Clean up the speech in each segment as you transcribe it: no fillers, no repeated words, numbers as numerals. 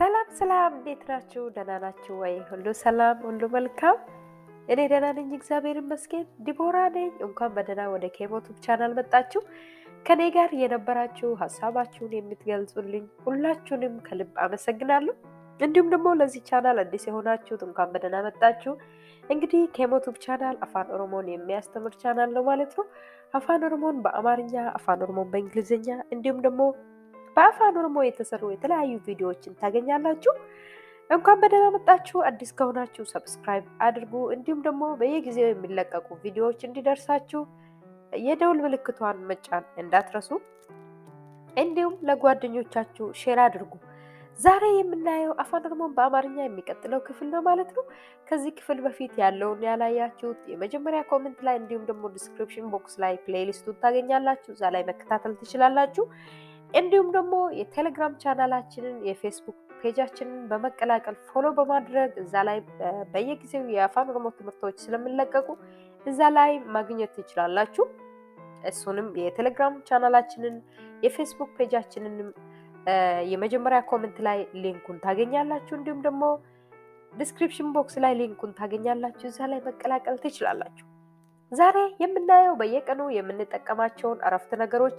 ሰላም እንዴት ናችሁ? ደህና ናችሁ ወይ? ሁሉ ሰላም፣ ሁሉ መልካም። እኔ ደህና ነኝ፣ እግዚአብሔር ይመስገን። ዲቦራ ነኝ። እንኳን በደህና ወደ ኬሞቱብ ቻናል መጣችሁ። ከኔ ጋር የነበራችሁ ሀሳባችሁን የምትገልጹልኝ ሁላችሁንም ከልብ አመሰግናለሁ። እንዲሁም ደግሞ ለዚህ ቻናል አዲስ የሆናችሁት እንኳን በደህና መጣችሁ። እንግዲህ ኬሞቱብ ቻናል አፋን ኦሮሞን የሚያስተምር ቻናል ነው ማለት ነው። አፋን ኦሮሞን በአማርኛ፣ አፋን ኦሮሞን በእንግሊዝኛ እንዲሁም ደግሞ በአፋን ኦሮሞ የተሰሩ የተለያዩ ቪዲዮዎችን ታገኛላችሁ። እንኳን በደህና መጣችሁ። አዲስ ከሆናችሁ ሰብስክራይብ አድርጉ። እንዲሁም ደግሞ በየጊዜው የሚለቀቁ ቪዲዮዎች እንዲደርሳችሁ የደውል ምልክቷን መጫን እንዳትረሱ። እንዲሁም ለጓደኞቻችሁ ሼር አድርጉ። ዛሬ የምናየው አፋን ኦሮሞን በአማርኛ የሚቀጥለው ክፍል ነው ማለት ነው። ከዚህ ክፍል በፊት ያለውን ያላያችሁት የመጀመሪያ ኮሜንት ላይ እንዲሁም ደግሞ ዲስክሪፕሽን ቦክስ ላይ ፕሌሊስቱን ታገኛላችሁ። እዛ ላይ መከታተል ትችላላችሁ። እንዲሁም ደግሞ የቴሌግራም ቻናላችንን የፌስቡክ ፔጃችንን በመቀላቀል ፎሎ በማድረግ እዛ ላይ በየጊዜው የአፋን ኦሮሞ ትምህርቶች ስለሚለቀቁ እዛ ላይ ማግኘት ትችላላችሁ። እሱንም የቴሌግራም ቻናላችንን የፌስቡክ ፔጃችንን የመጀመሪያ ኮሜንት ላይ ሊንኩን ታገኛላችሁ። እንዲሁም ደግሞ ዲስክሪፕሽን ቦክስ ላይ ሊንኩን ታገኛላችሁ። እዛ ላይ መቀላቀል ትችላላችሁ። ዛሬ የምናየው በየቀኑ የምንጠቀማቸውን አረፍተ ነገሮች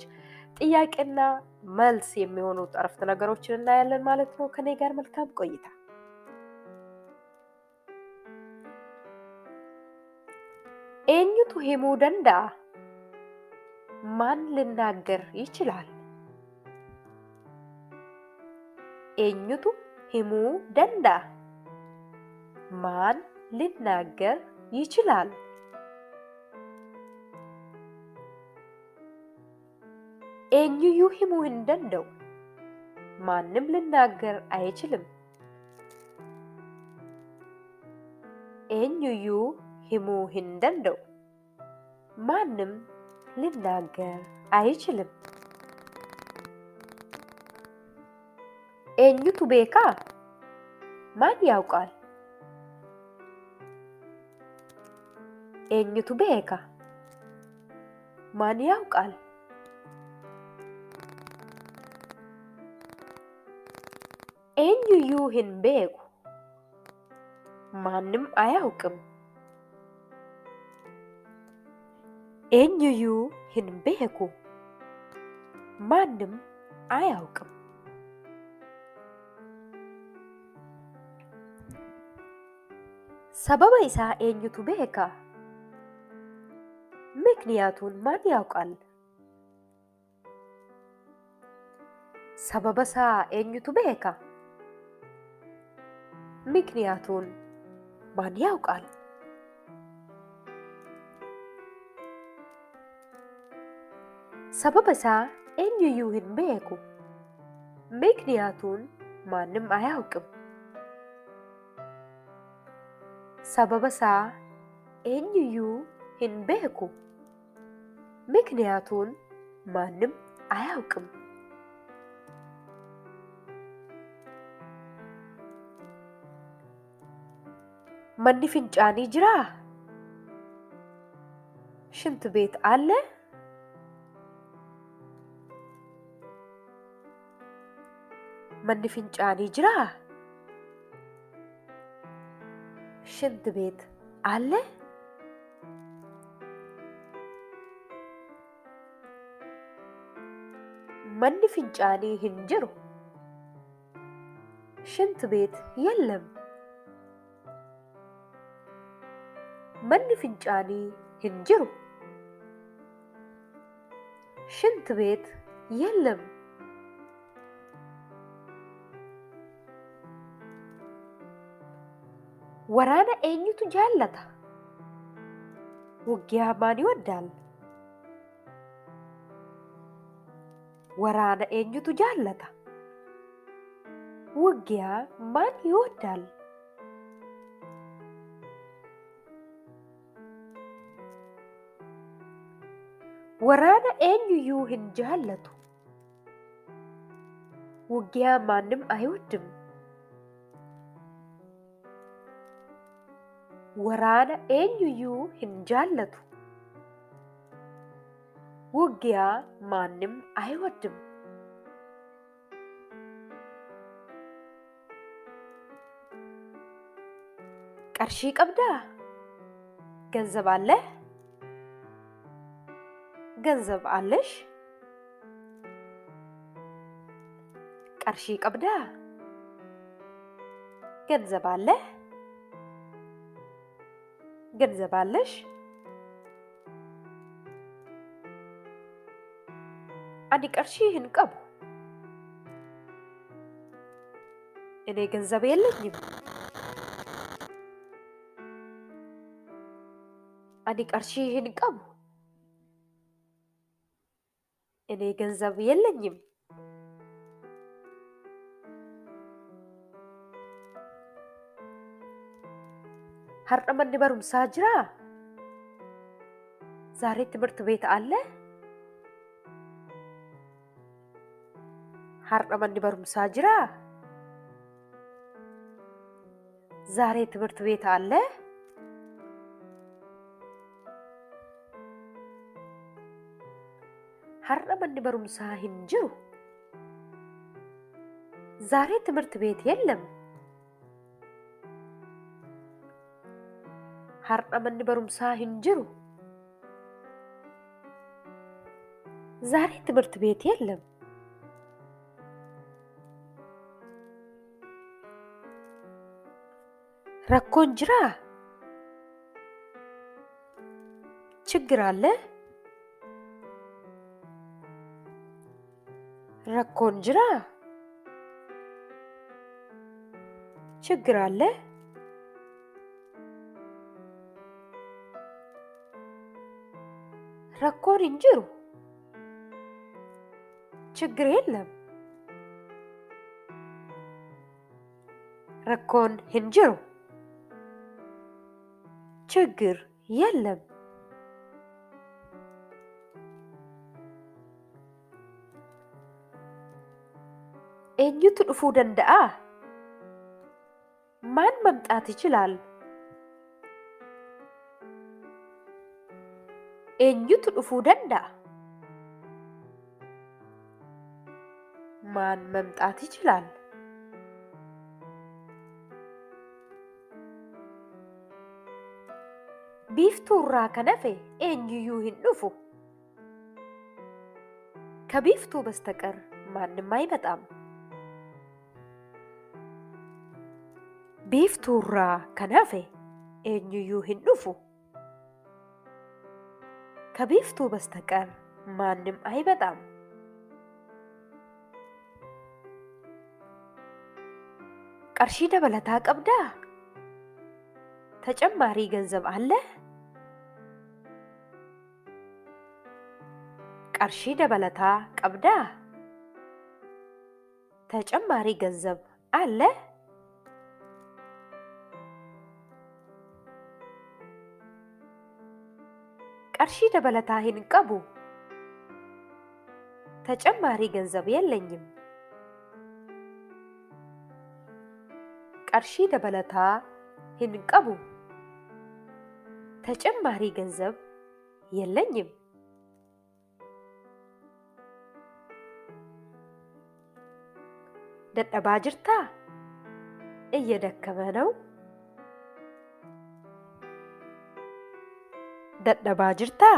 ጥያቄና መልስ የሚሆኑት አረፍተ ነገሮችን እናያለን ማለት ነው። ከኔ ጋር መልካም ቆይታ። ኤኙቱ ሂሙ ደንዳ፣ ማን ልናገር ይችላል? ኤኙቱ ሂሙ ደንዳ፣ ማን ልናገር ይችላል? ኤኙዩ ሂሙ እንደንደው፣ ማንም ልናገር አይችልም። ኤኙዩ ሂሙ እንደንደው፣ ማንም ልናገር አይችልም። ኤኙቱ ቤካ፣ ማን ያውቃል? ኤኙቱ ቤካ፣ ማን ያውቃል? ኤኙዩ ሂን ቤኩ፣ ማንም አያውቅም። ኤኙዩ ሂን ቤኩ፣ ማንም አያውቅም። ሰበበ ኢሳ ኤኙቱ ቤካ፣ ምክንያቱን ማን ያውቃል? ሰበበሳ ኤኙቱ ቤካ፣ ምክንያቱን ማን ያውቃል? ሰበበሳ ኤኙዩ ሂን ቤኩ፣ ምክንያቱን ማንም አያውቅም። ሰበበሳ ኤኙዩ ሂን ቤኩ፣ ምክንያቱን ማንም አያውቅም። መኒ ፍንጫኒ ጅራ፣ ሽንት ቤት አለ? መኒ ፍንጫኒ ጅራ፣ ሽንት ቤት አለ? መኒ ፍንጫኒ ሂንጅሩ፣ ሽንት ቤት የለም። መኒ ፍንጫኒ ሂንጅሩ፣ ሽንት ቤት የለም። ወራነ ኤኙቱ ጃለታ፣ ውጊያ ማን ይወዳል? ወራነ ኤኙቱ ጃለታ፣ ውጊያ ማን ይወዳል? ወራነ ኤኙዩ ሂን ጃለቱ፣ ውጊያ ማንም አይወድም። ወራነ ኤኙዩ ሂን ጃለቱ፣ ውጊያ ማንም አይወድም። qarshii qabdaa? ገንዘብ አለህ? ገንዘብ አለሽ? qarshii qabdaa? ገንዘብ አለህ? ገንዘብ አለሽ? ani qarshii hin qabu. እኔ ገንዘብ የለኝም. ani qarshii hin qabu. እኔ ገንዘብ የለኝም. har'a manni barumsaa jiraa? ዛሬ ትምህርት ቤት አለ? har'a manni barumsaa jiraa? ዛሬ ትምህርት ቤት አለ? har'a manni barumsaa hin jiru. ዛሬ ትምህርት ቤት የለም. har'a manni barumsaa hin jiru. ዛሬ ትምህርት ቤት የለም. rakkoon jiraa? ችግር አለ? rakkoon jiraa? ችግር አለ? rakkoon hin jiru. ችግር የለም. rakkoon hin jiru. ችግር የለም. eenyutu dhufuu danda'a? ማን መምጣት ይችላል? eenyutu dhufuu danda'a? ማን መምጣት ይችላል? biiftuurraa kan hafe eenyuyyuu hin dhufu. ከቢፍቱ በስተቀር ማንም አይመጣም. biiftuurraa kan hafe eenyuyyuu hin dhufu. ከቢፍቱ በስተቀር ማንም አይመጣም. qarshii dabalataa qabdaa? ተጨማሪ ገንዘብ አለ? qarshii dabalataa qabdaa? ተጨማሪ ገንዘብ አለ? qarshii dabalataa hin qabu. ተጨማሪ ገንዘብ የለኝም. qarshii dabalataa hin qabu. ተጨማሪ ገንዘብ የለኝም. dadhabaa jirtaa? እየደከመ ነው? dadhabaa jirtaa?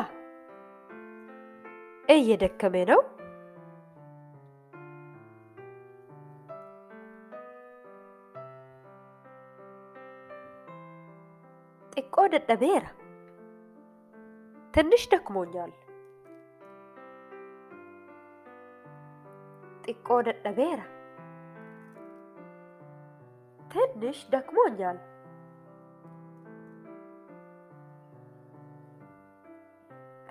እየደከመ ነው? xiqqoo dadhabeera. ትንሽ ደክሞኛል. xiqqoo dadhabeera. ትንሽ ደክሞኛል.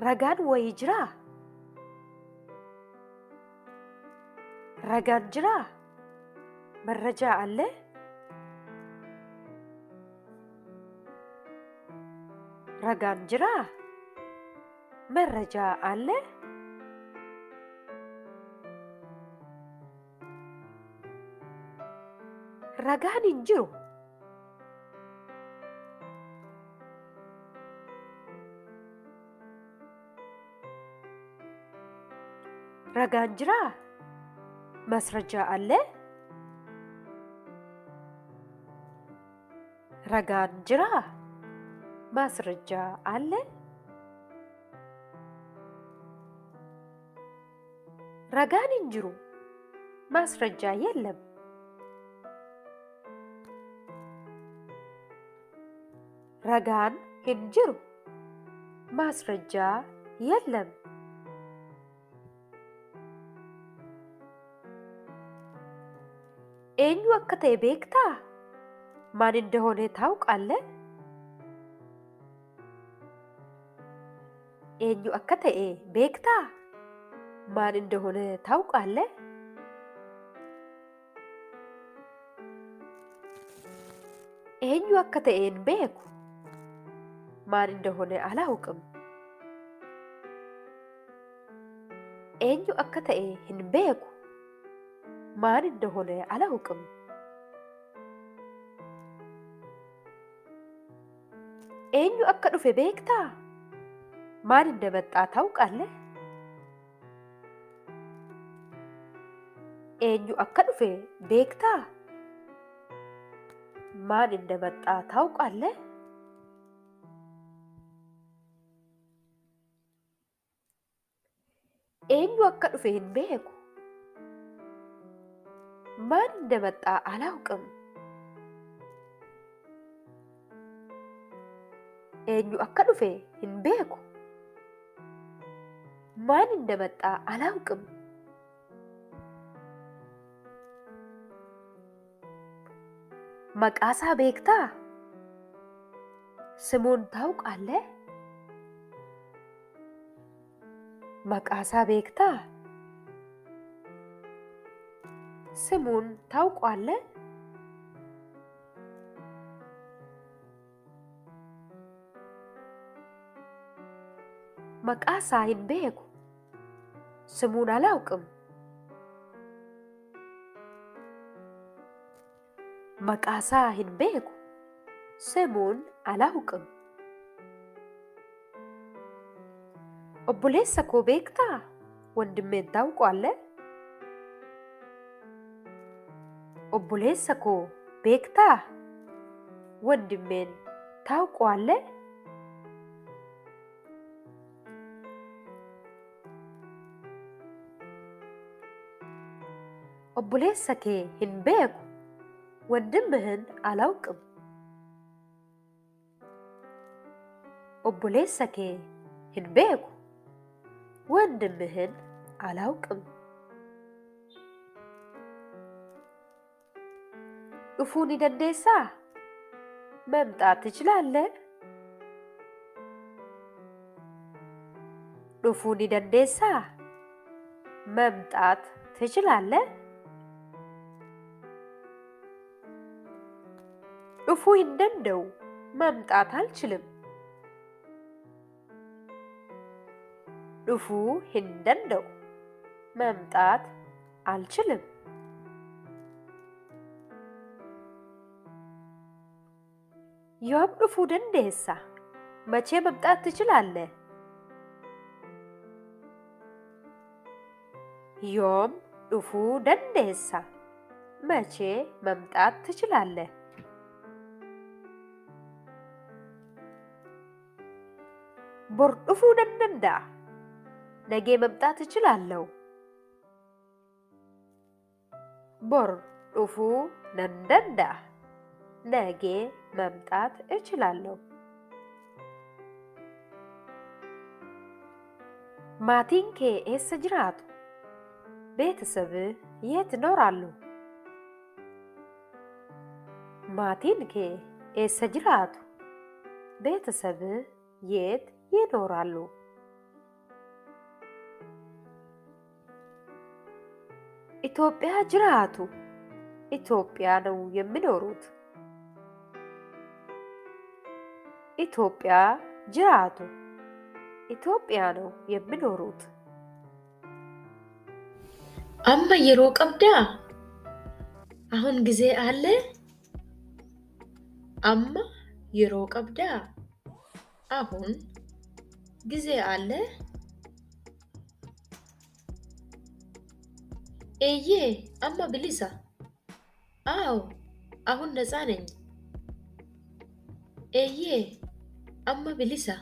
ragaan wayii jiraa? ragaan jiraa? መረጃ አለ? ragaan jiraa? መረጃ አለ? ragaan hin jiru. ragaan jiraa? ማስረጃ አለ? ragaan jiraa? ማስረጃ አለ? ragaan hin jiru. ማስረጃ የለም። ragaan hin jiru. ማስረጃ የለም። eenyu akka ta'e beektaa? ማን እንደሆነ ታውቃለህ? eenyu akka ta'e beektaa? ማን እንደሆነ ታውቃለህ? eenyu akka ta'e hin beeku. ማን እንደሆነ አላውቅም። eenyu akka ta'e hin beeku. ማን እንደሆነ አላውቅም። eenyu akka dhufe beektaa? ማን እንደመጣ ታውቃለህ? eenyu akka dhufe beektaa? ማን እንደመጣ ታውቃለህ? eenyu akka dhufe hin beeku. ማን እንደመጣ አላውቅም። eenyu akka dhufe hin beeku. ማን እንደመጣ አላውቅም። maqaasaa beektaa? ስሙን ታውቃለህ? maqaasaa beektaa? ስሙን ታውቃለህ? maqaasaa hin beeku. ስሙን አላውቅም። maqaasaa hin beeku. ስሙን አላውቅም። obboleessa koo beektaa? ወንድሜን ታውቃለህ? obboleessa koo beektaa? ወንድሜን ታውቃለህ? obboleessa kee hin beeku. ወንድምህን አላውቅም። obboleessa kee hin beeku. ወንድምህን አላውቅም። dhufuu ni dandeessaa? መምጣት ትችላለህ? dhufuu ni dandeessaa? መምጣት ትችላለህ? dhufuu hin danda'u. መምጣት አልችልም። dhufuu hin danda'u. መምጣት አልችልም። yoom dhufuu dandeessa? መቼ መምጣት ትችላለህ? yoom dhufuu dandeessa? መቼ መምጣት ትችላለህ? bor dhufuu nan danda'a. ነገ መምጣት እችላለሁ። bor dhufuu nan danda'a. ነገ መምጣት እችላለሁ። maatiin kee eessa jiraatu? ቤተሰብህ የት ይኖራሉ? maatiin kee eessa jiraatu? ቤተሰብህ የት ይኖራሉ? ኢትዮጵያ ጅራቱ? ኢትዮጵያ ነው የሚኖሩት። ኢትዮጵያ ጅራቱ? ኢትዮጵያ ነው የሚኖሩት። አማ የሮ ቀብዳ? አሁን ጊዜ አለ? አማ የሮ ቀብዳ? አሁን ጊዜ አለ? ኤዬ አማ ብሊሳ? አዎ አሁን ነፃ ነኝ። Eeyyee, amma bilisa.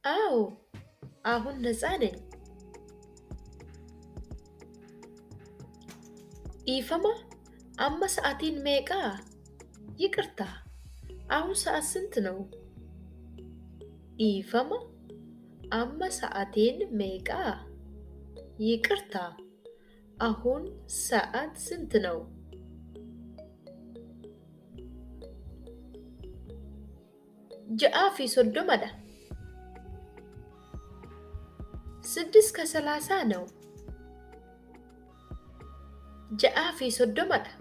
Aawoo, አሁን ነፃ ነኝ። Dhiifama, amma sa'aatiin meeqaa? ይቅርታ፣ አሁን ሰዓት ስንት ነው? Dhiifama, amma sa'aatiin meeqaa? ይቅርታ፣ አሁን ሰዓት ስንት ነው? Ja'aa fi soddomadha. 6:30 ነው። Ja'aa fi soddomadha.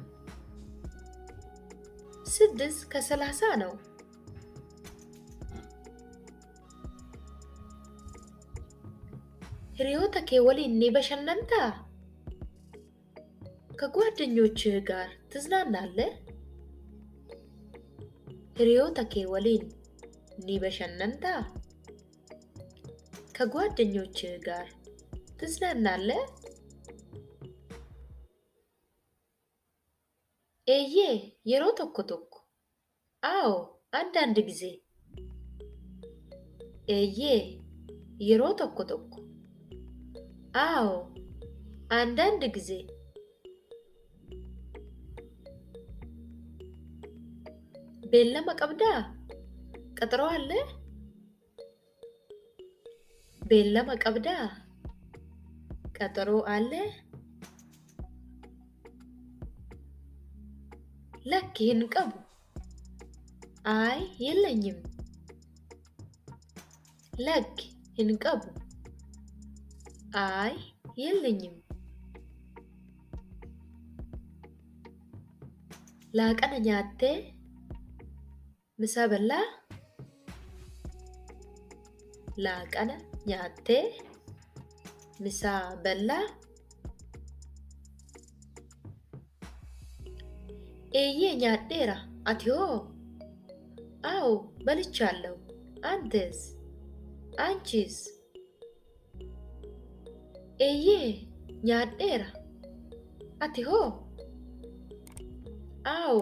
6:30 ነው። Hiriyoota kee waliin ni bashannantaa? ከጓደኞችህ ጋር ትዝናናለህ? hiriyoota kee waliin ni bashannantaa? ከጓደኞችህ ጋር ትዝናናለህ? Eeyyee, yeroo tokko tokko. አዎ፣ አንዳንድ ጊዜ። Eeyyee, yeroo tokko tokko. አዎ፣ አንዳንድ ጊዜ። Beellama qabdaa? ቀጠሮ አለ? Beellama qabdaa? ቀጠሮ አለ? Lakki hin qabu. አይ የለኝም። Lakki hin qabu. አይ የለኝም። Laaqana nyaattee? ምሳ በላህ? Laaqana nyaattee? ምሳ በላህ? Eeyyee nyaadheera. Ati hoo? አዎ በልቻለሁ። አንተስ? አንቺስ? Eeyyee nyaadheera. Ati hoo? አዎ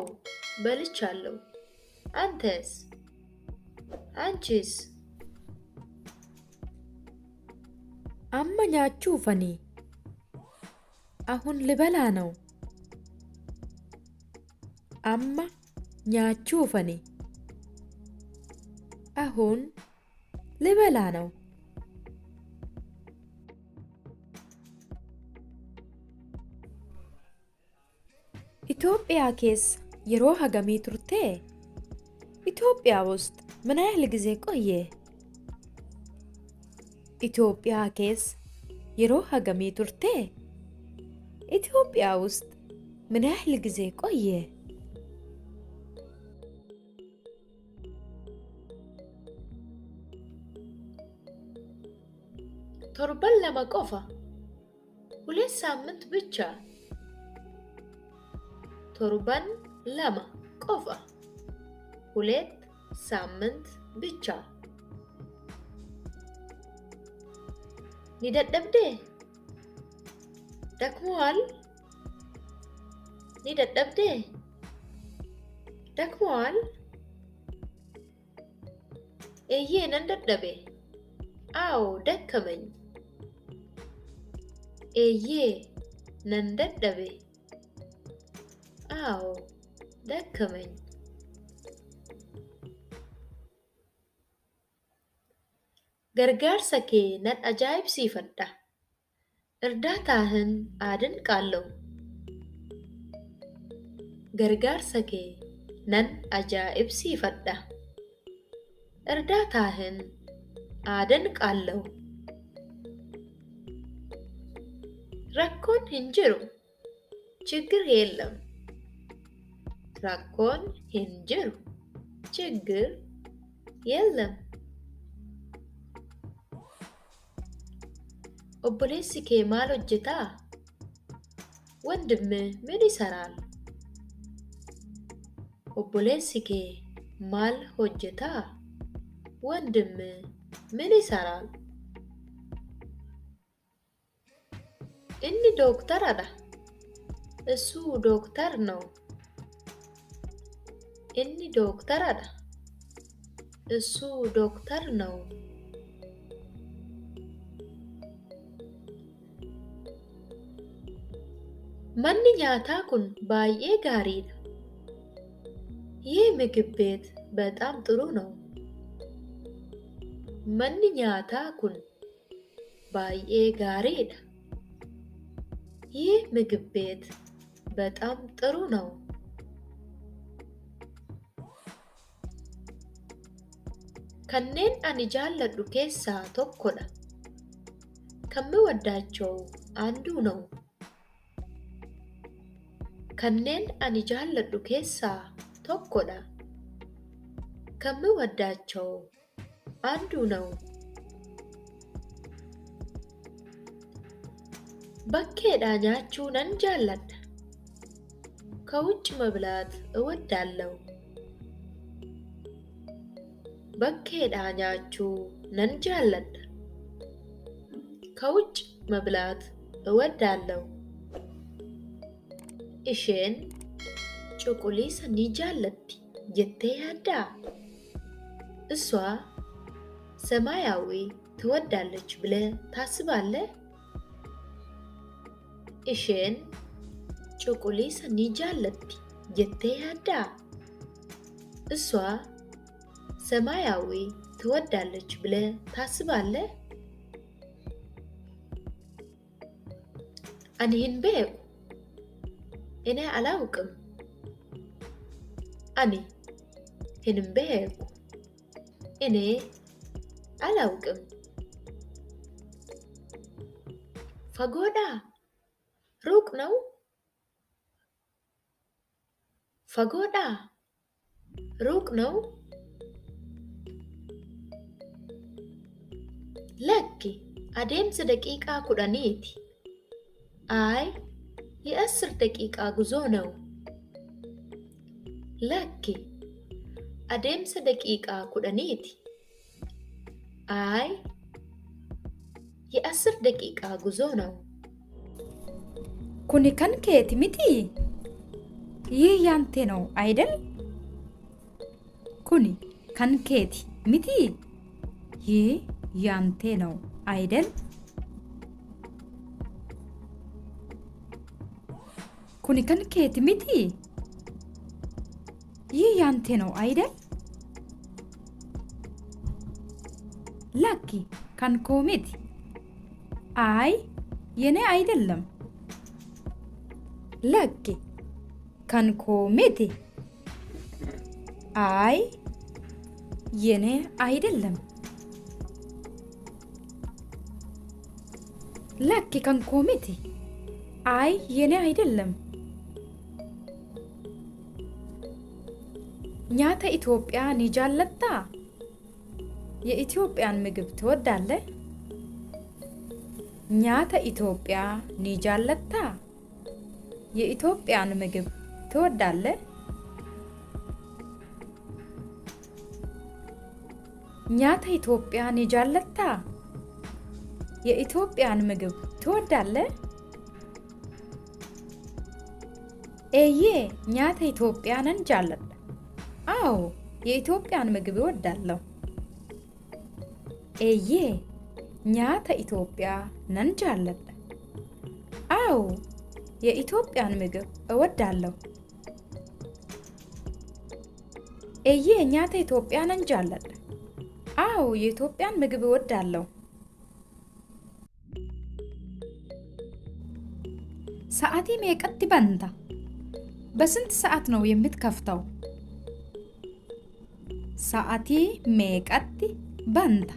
በልቻለሁ። አንተስ? አንቺስ? amma nyaachuufani. አሁን ልበላ ነው። amma nyaachuufani. አሁን ልበላ ነው። ኢትዮጵያ keessa yeroo hagamii turtee? ኢትዮጵያ ውስጥ ምን ያህል ጊዜ ቆየ? ኢትዮጵያ keessa yeroo hagamii turtee? ኢትዮጵያ ውስጥ ምን ያህል ጊዜ ቆየ? torban lama qofa. ሁለት ሳምንት ብቻ። torban lama qofa. ሁለት ሳምንት ብቻ። ni dadhabdee? dakmo'al? ni dadhabdee? dakmo'al? eeyyee nan dadhabe. አዎ ደከመኝ። eeyyee nan dadhabe. አዎ ደከመኝ። gargaarsa kee nan ajaa'ibsiifadha. እርዳታህን አደንቃለሁ። gargaarsa kee nan ajaa'ibsiifadha. እርዳታህን አደንቃለሁ። rakkoon hin jiru. ችግር የለም። rakkoon hin jiru. ችግር የለም። obboleessi kee maal hojjetaa? wandimmi ምን ይሰራል? obboleessi kee maal hojjetaa? wandimmi ምን ይሰራል? inni dooktaradha. እሱ ዶክተር ነው። inni dooktaradha. እሱ ዶክተር ነው። Manni nyaataa kun baay'ee gaariidha. ይህ ምግብ ቤት በጣም ጥሩ ነው። Manni nyaataa kun baay'ee gaariidha. ይህ ምግብ ቤት በጣም ጥሩ ነው። Kanneen ani jaalladhu keessaa tokkodha. ከምወዳቸው አንዱ ነው። Kanneen ani jaalladhu keessaa tokkodha. ከምወዳቸው አንዱ ነው። Bakkeedhaa nyaachuu nan jaalladha. ከውጭ መብላት እወዳለሁ። Bakkeedhaa nyaachuu nan jaalladha. ከውጭ መብላት እወዳለሁ። Isheen cuquliisa ni jaallatti jettee yaaddaa? እሷ ሰማያዊ ትወዳለች ብለህ ታስባለህ? Isheen cuquliisa ni jaallatti jettee yaaddaa? እሷ ሰማያዊ ትወዳለች ብለህ ታስባለህ? Ani hin beeku. እኔ አላውቅም። Ani hin beeku. እኔ አላውቅም። Fagoodhaa? Ruq ነው? Fagoodhaa? Ruq ነው? Lakki adeemsa daqiiqaa 10ti. አይ የ10 ደቂቃ ጉዞ ነው። Lakki adeemsa daqiiqaa 10ti. አይ የ10 ደቂቃ ጉዞ ነው። Kuni kan keeti miti? ይህ ያንተ ነው አይደል? Kuni kan keeti miti? ይህ ያንተ ነው አይደል? Kuni kan keeti miti? ይህ ያንተ ነው አይደል? Lakki kan koo miti? አይ የኔ አይደለም። Lakki kan koo miti? አይ የኔ አይደለም። Lakki kan koo miti? አይ የኔ አይደለም። Nyaata Itoophiyaa ni jaallattaa? የኢትዮጵያን ምግብ ትወዳለህ? Nyaata Itoophiyaa ni jaallattaa? የኢትዮጵያን ምግብ ትወዳለህ? Nyaata Itoophiyaa ni jaallattaa? የኢትዮጵያን ምግብ ትወዳለህ? Eeyyee nyaata Itoophiyaa nan jaalladha. አዎ የኢትዮጵያን ምግብ እወዳለሁ። Eeyyee nyaata Itoophiyaa nan jaalladha. አዎ የኢትዮጵያን ምግብ እወዳለሁ። Eeyyee nyaata Itoophiyaa nan jaalladha. አዎ የኢትዮጵያን ምግብ እወዳለሁ። ሰዓቲ meeqatti banta? በስንት ሰዓት ነው የምትከፍተው? ሰዓቲ meeqatti banta?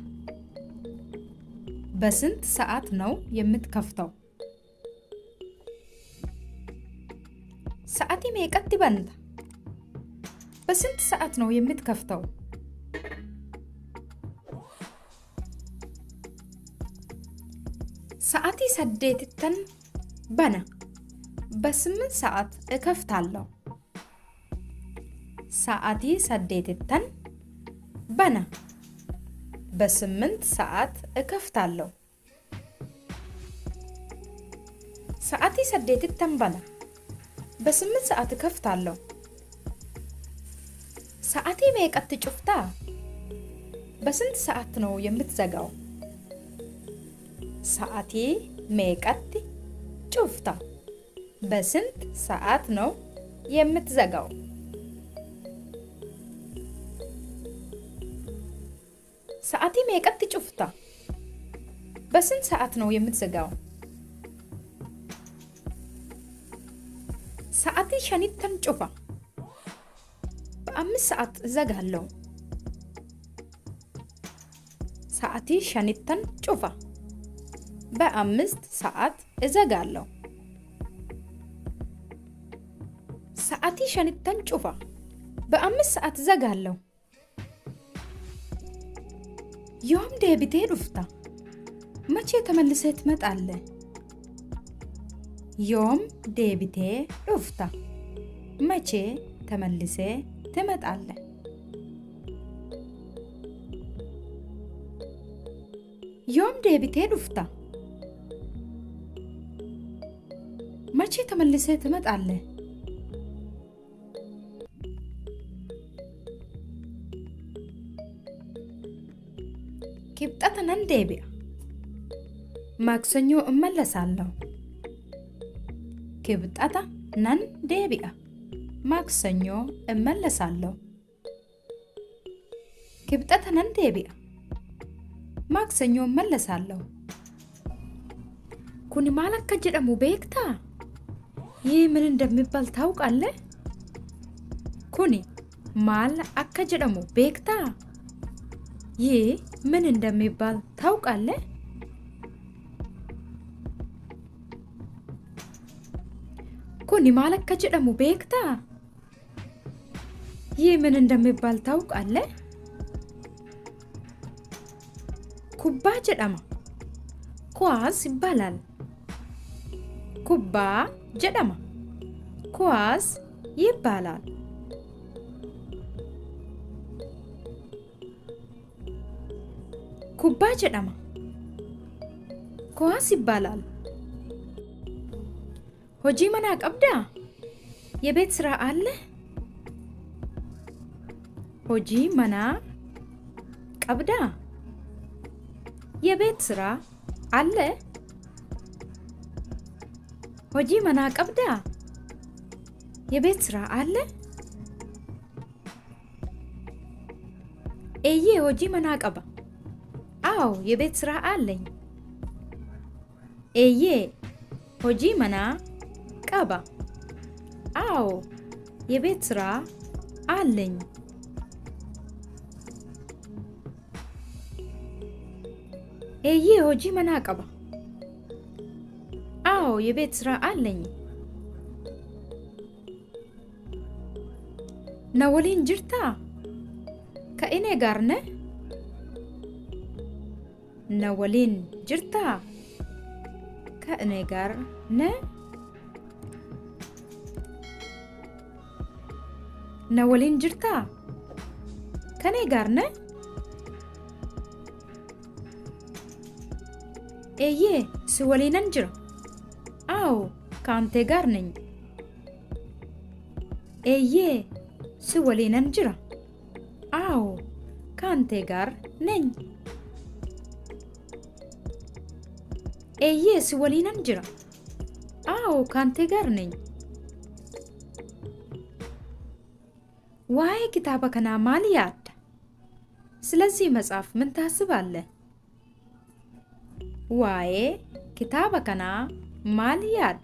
በስንት ሰዓት ነው የምትከፍተው? ሰዓቲ meeqatti banta? በስንት ሰዓት ነው የምትከፍተው? ሰዓቲ 8 bana. በ8 ሰዓት እከፍታለሁ። ሰዓቲ 8 bana. በ8 ሰዓት እከፍታለሁ። ሰዓቲ 8 bana. በ8 ሰዓት እከፍታለሁ። ሰዓቲ meeqatti cuftaa? በስንት ሰዓት ነው የምትዘጋው? ሰዓቲ ሜቀቲ ጩፍታ። በስንት ሰዓት ነው የምትዘጋው? ሰዓቲ ሜቀቲ ጩፍታ። በስንት ሰዓት ነው የምትዘጋው? ሰዓቲ ሸኒተን ጩፋ። በ5 ሰዓት እዘጋለሁ። ሰዓቲ ሸኒተን ጩፋ። በ5 ሰዓት እዘጋለሁ። ሰዓቲ ሸኒተን ጩፋ። በ5 ሰዓት እዘጋለሁ። ዮም ዴቢቴ ዱፍታ። መቼ ተመልሰህ ትመጣለህ? ዮም ዴቢቴ ዱፍታ። መቼ ተመልሰህ ትመጣለህ? ዮም ዴቢቴ ዱፍታ። መቼ ተመልሰህ ትመጣለህ? ኪብጠተ ነን ዴቢያ። ማክሰኞ እመለሳለሁ። ኪብጠተ ነን ዴቢያ። ማክሰኞ እመለሳለሁ። ኪብጠተ ነን ዴቢያ። ማክሰኞ እመለሳለሁ። ኩኒ ማል አካ ጀደሙ ቤክታ? ይህ ምን እንደሚባል ታውቃለህ? ኩኒ ማል አካ ጀደሙ ቤክታ? ይህ ምን እንደሚባል ታውቃለህ? ኩኒ ማል አካ ጀደሙ ቤክታ? ይህ ምን እንደሚባል ታውቃለህ? ኩባ ጀደማ። ኳስ ይባላል። ኩባ ጀደማ። ኳስ ይባላል። ኩባ ጀደማ። ኳስ ይባላል። ሆጂ መና ቀብዳ? የቤት ስራ አለ? ሆጂ መና ቀብዳ? የቤት ስራ አለ? ሆጂ መና ቀብዳ? የቤት ስራ አለ? ኤዬ ሆጂ መና ቀባ። አዎ የቤት ስራ አለኝ። ኤዬ ሆጂ መና ቀባ። አዎ የቤት ስራ አለኝ። ኤዬ ሆጂ መና ቀባ። አዎ የቤት ስራ አለኝ። ነወሊን ጅርታ? ከእኔ ጋር ነህ? ነወሊን ጅርታ? ከእኔ ጋር ነህ? ነወሊን ጅርታ? ከእኔ ጋር ነህ? ኤዬ ሲወሊነን ጅራ? አዎ ከአንተ ጋር ነኝ። ኤዬ ሲወሊነን ጅራ? አዎ ከአንተ ጋር ነኝ። ኤዬ ሲወሊነን ጅራ? አዎ ከአንተ ጋር ነኝ። ዋይ ኪታባ ከና ማል ያድ? ስለዚህ መጽሐፍ ምን ታስባለህ? ዋዬ ኪታባ ከና ማል ያድ?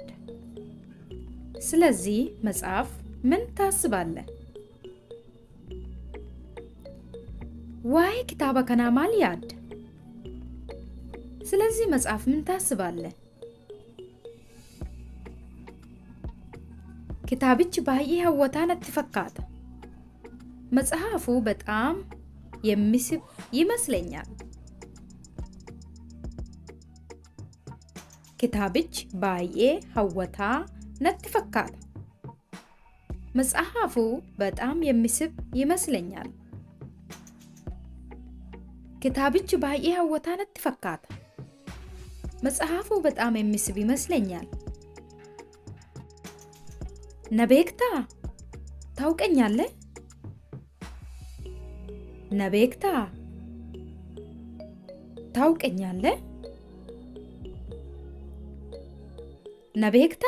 ስለዚህ መጽሐፍ ምን ታስባለህ? ዋይ ኪታባ ከና ማል ያድ? ስለዚህ መጽሐፍ ምን ታስባለህ? ኪታብች ባዬ ሀወታ ነቲ ፈካታ። መጽሐፉ በጣም የሚስብ ይመስለኛል። ኪታብች ባዬ ሀወታ ነቲ ፈካታ። መጽሐፉ በጣም የሚስብ ይመስለኛል። ኪታብች ባዬ ሀወታ ነቲ ፈካታ። መጽሐፉ በጣም የሚስብ ይመስለኛል። ነቤክታ? ታውቀኛለህ? ነቤክታ? ታውቀኛለህ? ነቤክታ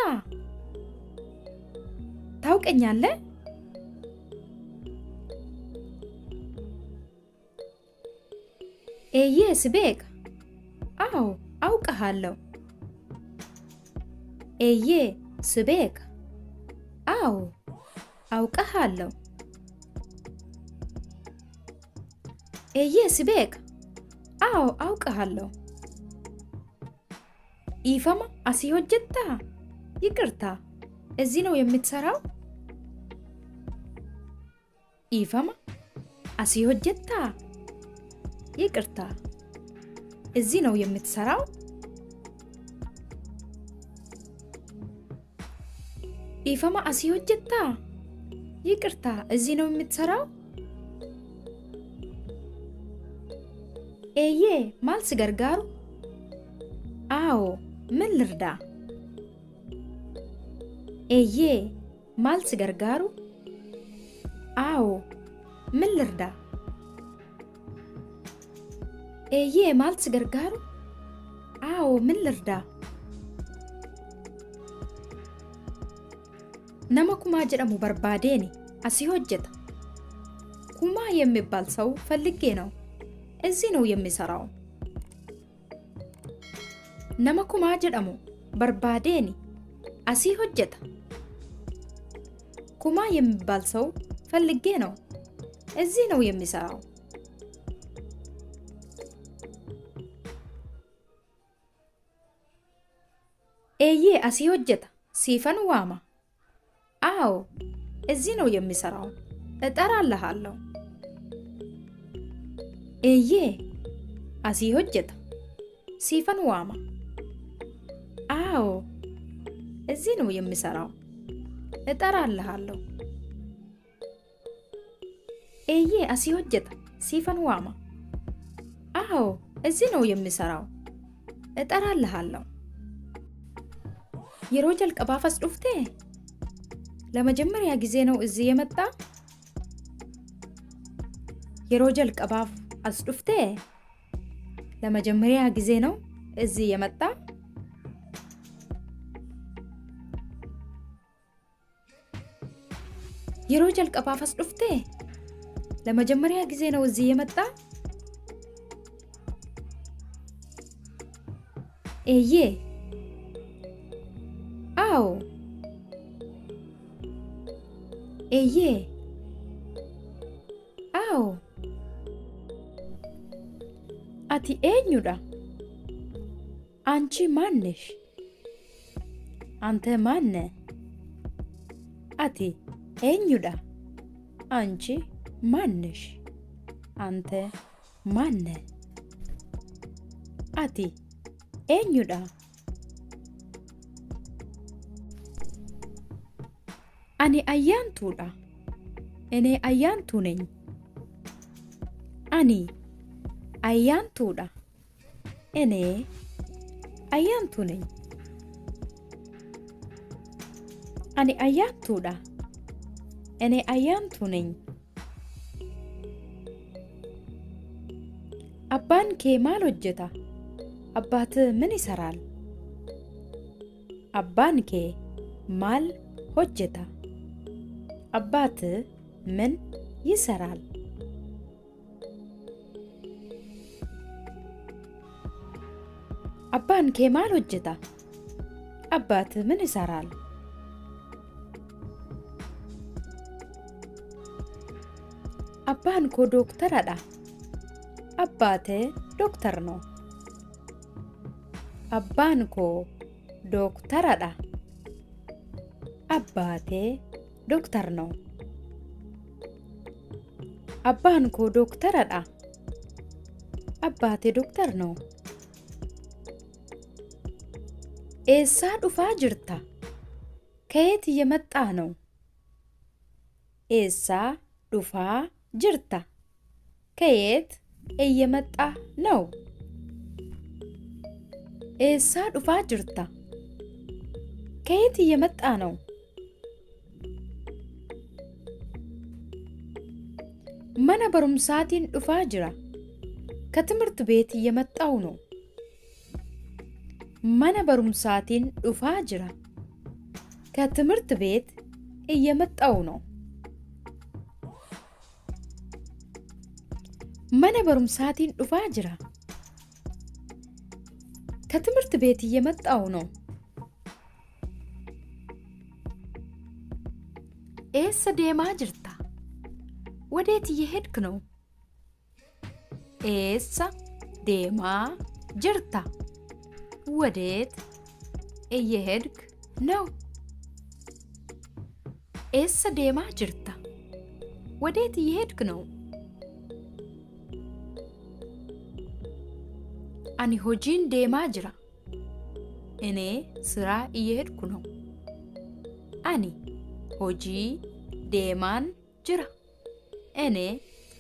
ታውቀኛለህ? ኤዬ ስቤቅ አዎ አውቀሃለሁ። ኤዬ ስቤቅ አዎ አውቀሃለሁ። ኤዬ ስቤቅ አዎ አውቀሃለሁ። ኢፈማ አሲ ሆጀታ? ይቅርታ እዚህ ነው የምትሰራው? ኢፈማ አሲ ሆጀታ? ይቅርታ እዚህ ነው የምትሰራው? ኢፈማ አሲ ሆጀታ? ይቅርታ እዚህ ነው የምትሰራው? ኤዬ ማልስ ገርጋሩ? አዎ ምን ልርዳ? ኤዬ ማልስ ገርጋሩ? አዎ ምን ልርዳ? ኤዬ ማልስ ገርጋሩ? አዎ ምን ልርዳ? ነማ ኩማ ጀደሙ በርባዴኒ አሲ ሆጀታ? ኩማ የሚባል ሰው ፈልጌ ነው እዚህ ነው የሚሰራው። ነማ ኩማ ጀደሙ በርባዴኒ አሲ ሆጀታ? ኩማ የሚባል ሰው ፈልጌ ነው እዚህ ነው የሚሰራው። ኤዬ አሲ ሆጀታ ሲፈን ዋማ? አዎ እዚህ ነው የሚሰራው እጠራልሃለሁ። ኤዬ አሲ ሆጀታ ሲፈን ዋማ? አዎ እዚህ ነው የሚሰራው እጠራልሃለሁ። ኤዬ አሲ ሆጀታ ሲፈን ዋማ? አዎ እዚህ ነው የሚሰራው እጠራልሃለሁ። የሮ ጀልቀባፈስ ዱፍቴ? ለመጀመሪያ ጊዜ ነው እዚህ የመጣ? የሮ ጀልቀባፍ አስዱፍቴ? ለመጀመሪያ ጊዜ ነው እዚህ የመጣ? የሮ ጀልቀባፍ አስዱፍቴ? ለመጀመሪያ ጊዜ ነው እዚህ የመጣ? ኤዬ አዎ ኤዬ አዎ አቲ ኤኙዳ? አንቺ ማንሽ? አንተ ማነ? አቲ ኤኙዳ? አንቺ ማንሽ? አንተ ማነ? አቲ ኤኙዳ? አኔ አያንቱዳ? እኔ አያንቱ ነኝ። አኒ አያንቱዳ? እኔ አያንቱ ነኝ። አኒ አያንቱዳ? እኔ አያንቱ ነኝ። አባን ኬ ማል ሆጀታ? አባት ምን ይሰራል? አባን ኬ ማል ሆጀታ? አባት ምን ይሰራል? አባን ኬ ማል ሆጀታ? አባት ምን ይሰራል? አባን ኮ ዶክተራዳ? አባቴ ዶክተር ነው። አባን ኮ ዶክተራዳ? አባቴ ዶክተር ነው። አባን ኮ ዶክተራዳ? አባቴ ዶክተር ነው። ኤሳ ዱፋ ጅርታ? ከየት እየመጣ ነው? ኤሳ ዱፋ ጅርታ? ከየት እየመጣ ነው? ኤሳ ዱፋ ጅርታ? ከየት እየመጣ ነው? መነ በሩምሳቲን ዱፋ ጅራ? ከትምህርት ቤት እየመጣው ነው። መነ በሩምሳቲን ዱፋ ጅራ። ከትምህርት ቤት እየመጣው ነው። መነ በሩምሳቲን ዱፋ ጅራ። ከትምህርት ቤት እየመጣው ነው። ኤሰ ዴማ ጅርታ። ወዴት እየሄድክ ነው? ኤሰ ዴማ ጅርታ። ወዴት እየሄድክ ነው? ኤሰ ዴማ ጅርታ። ወዴት እየሄድክ ነው? አኒ ሆጂን ዴማ ጅራ። እኔ ስራ እየሄድኩ ነው። አኒ ሆጂ ዴማን ጅራ። እኔ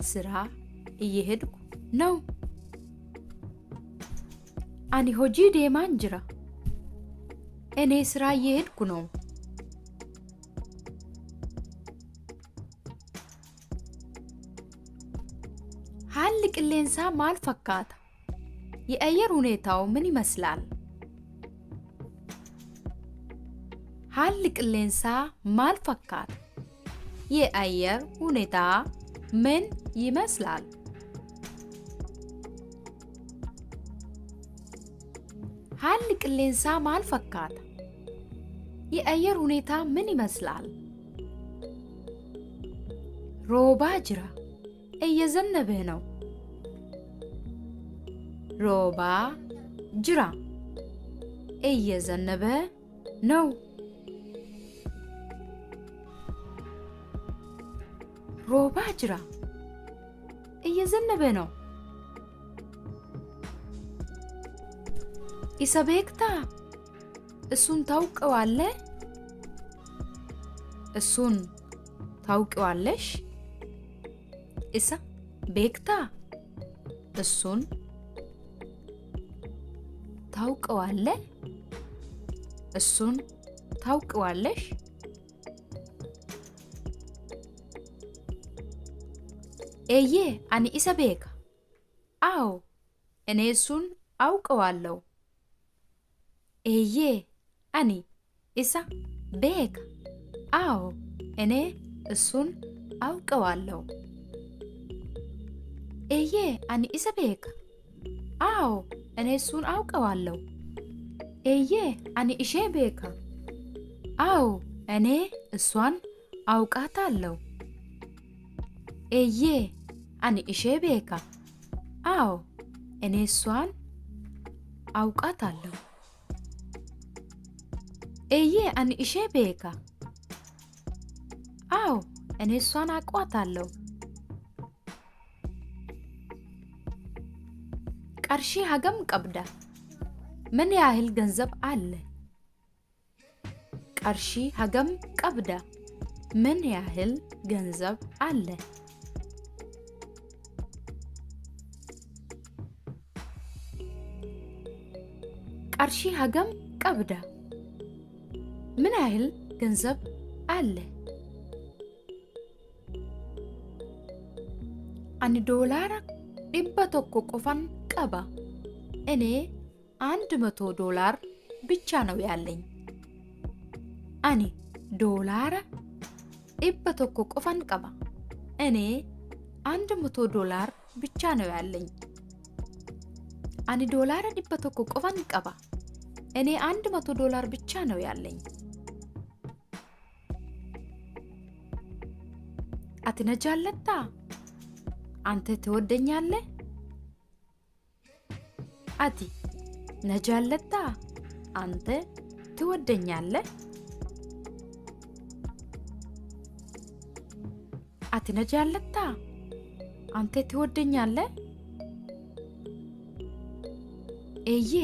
ስራ እየሄድኩ ነው። አኒ ሆጂ ዴማን ጅራ። እኔ ስራ እየሄድኩ ነው። ሀል ቅሌንሳ ማል ፈካታ። የአየር ሁኔታው ምን ይመስላል? ሀል ቅሌንሳ ማል ፈካታ። የአየር ሁኔታ ምን ይመስላል? ሀል ቅሌንሳ ማል ፈካታ። የአየር ሁኔታ ምን ይመስላል? ሮባ ጅራ። እየዘነበ ነው። ሮባ ጅራ። እየዘነበ ነው። ሮባ ጅራ። እየዘነበ ነው። ኢሰ ቤክታ። እሱን ታውቀዋለህ? እሱን ታውቀዋለሽ? ኢሰ ቤክታ። እሱን ታውቀዋለህ? እሱን ታውቀዋለሽ? ኤዬ አኒ ኢሰ ቤካ። አዎ እኔ እሱን አውቀዋለሁ። ኤዬ አኒ ኢሰ ቤካ። አዎ እኔ እሱን አውቀዋለሁ። ኤዬ አኒ ኢሰ ቤካ። አዎ እኔ እሱን አውቀዋለሁ። ኤዬ አኒ ኢሼ ቤካ። አዎ እኔ እሷን አውቃታለሁ። ኤዬ አኒ ኢሼ ቤካ። አዎ እኔ እሷን አውቃታለሁ። ኤዬ አኒ ኢሼ ቤካ። አዎ እኔ እሷን አውቃታለሁ። ቀርሺ ሀገም ቀብዳ። ምን ያህል ገንዘብ አለ? ቀርሺ ሀገም ቀብዳ። ምን ያህል ገንዘብ አለ? ቀርሺ ሀገም ቀብዳ። ምን ያህል ገንዘብ አለ? አኒ ዶላራ ዲባ ቶኮ ቆፋን ቀባ። እኔ $100 ብቻ ነው ያለኝ። አኒ ዶላራ ዲባ ቶኮ ቆፋን ቀባ። እኔ $100 ብቻ ነው ያለኝ። አኒ ዶላራ ዲባ ቶኮ ቆፋን ቀባ። እኔ $100 ብቻ ነው ያለኝ። አትነጃለታ። አንተ ትወደኛለህ? አቲ ነጃለታ። አንተ ትወደኛለህ? አቲ ነጃለታ። አንተ ትወደኛለህ? ኤዬ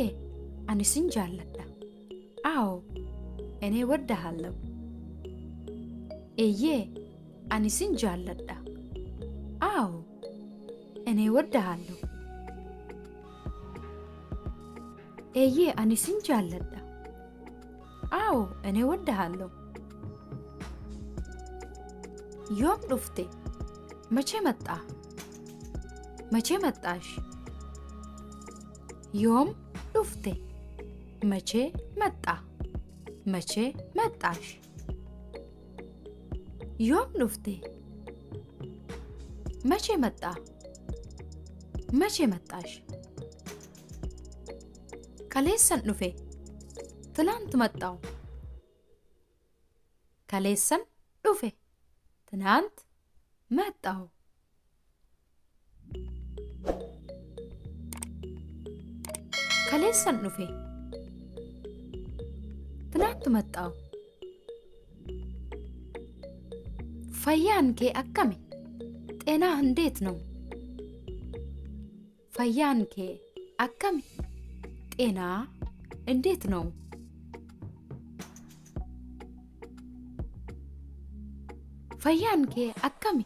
አኒ ሲንጃለታ። አዎ እኔ ወድሃለሁ። ኤዬ አኒ ሲንጃለታ። አዎ እኔ ወድሃለሁ። ኤዬ አኒ ሲንጃለታ። አዎ እኔ ወድሃለሁ። ዮም ዱፍቴ። መቼ መጣ? መቼ መጣሽ? يوم دفته مچه مطا مچه مطاش يوم دفته مچه مطا مچه مطاش كاليسن دفه ትላንት መጣው كاليسن دفه ትናንት መጣው كاليسن دفه ትናንት መጣው ፈያንኬ አከሜ ጤና እንዴት ነው ፈያንኬ አከሜ ጤና እንዴት ነው ፈያንኬ አከሜ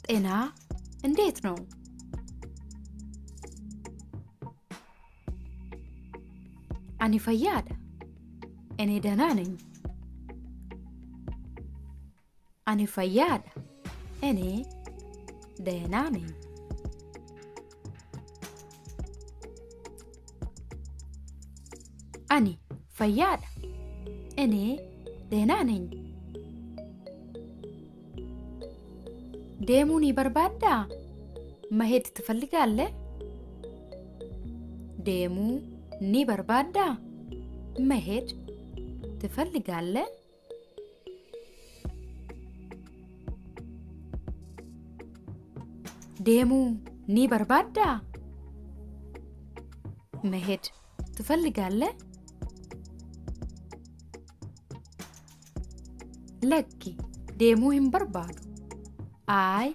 ጤና እንዴት ነው አኒ ፈያዳ እኔ ደህና ነኝ አኒ ፈያዳ እኔ ደህና ነኝ አኒ ፈያዳ እኔ ደህና ነኝ ደሙኒ በርባዳ መሄድ ትፈልጋለህ ደሙ ኒ በርባዳ መሄድ ትፈልጋለህ ደሙ ኒ በርባዳ መሄድ ትፈልጋለህ ለኪ ደሙ ሂን በርባዱ አይ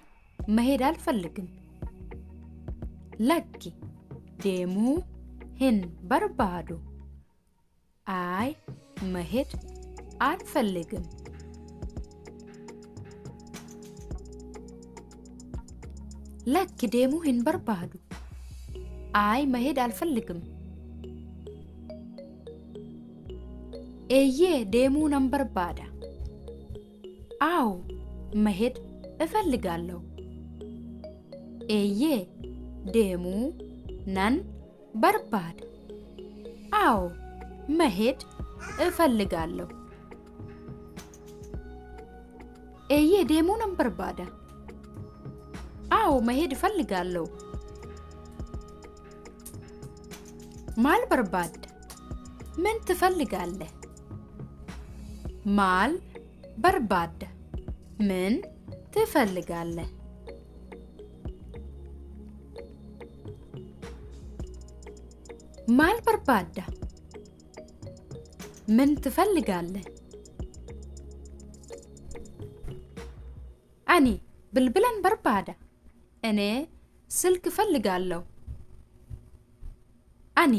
መሄድ አልፈልግም ለኪ ደሙ ሂን በርባዱ አይ መሄድ አልፈልግም ለኪ ደሙ ሂን በርባዱ አይ መሄድ አልፈልግም ኤዬ ደሙ ነን በርባዳ አው መሄድ እፈልጋለሁ ኤዬ ደሙ ነን በርባዳ አው መሄድ እፈልጋለሁ ኤዬ ደሙ ነን በርባዳ አው መሄድ እፈልጋለሁ ማል በርባዳ ምን ትፈልጋለህ ማል በርባዳ ምን ትፈልጋለህ ማል በርባዳ ምን ትፈልጋለህ አኒ ብልብለን በርባዳ እኔ ስልክ እፈልጋለሁ አኒ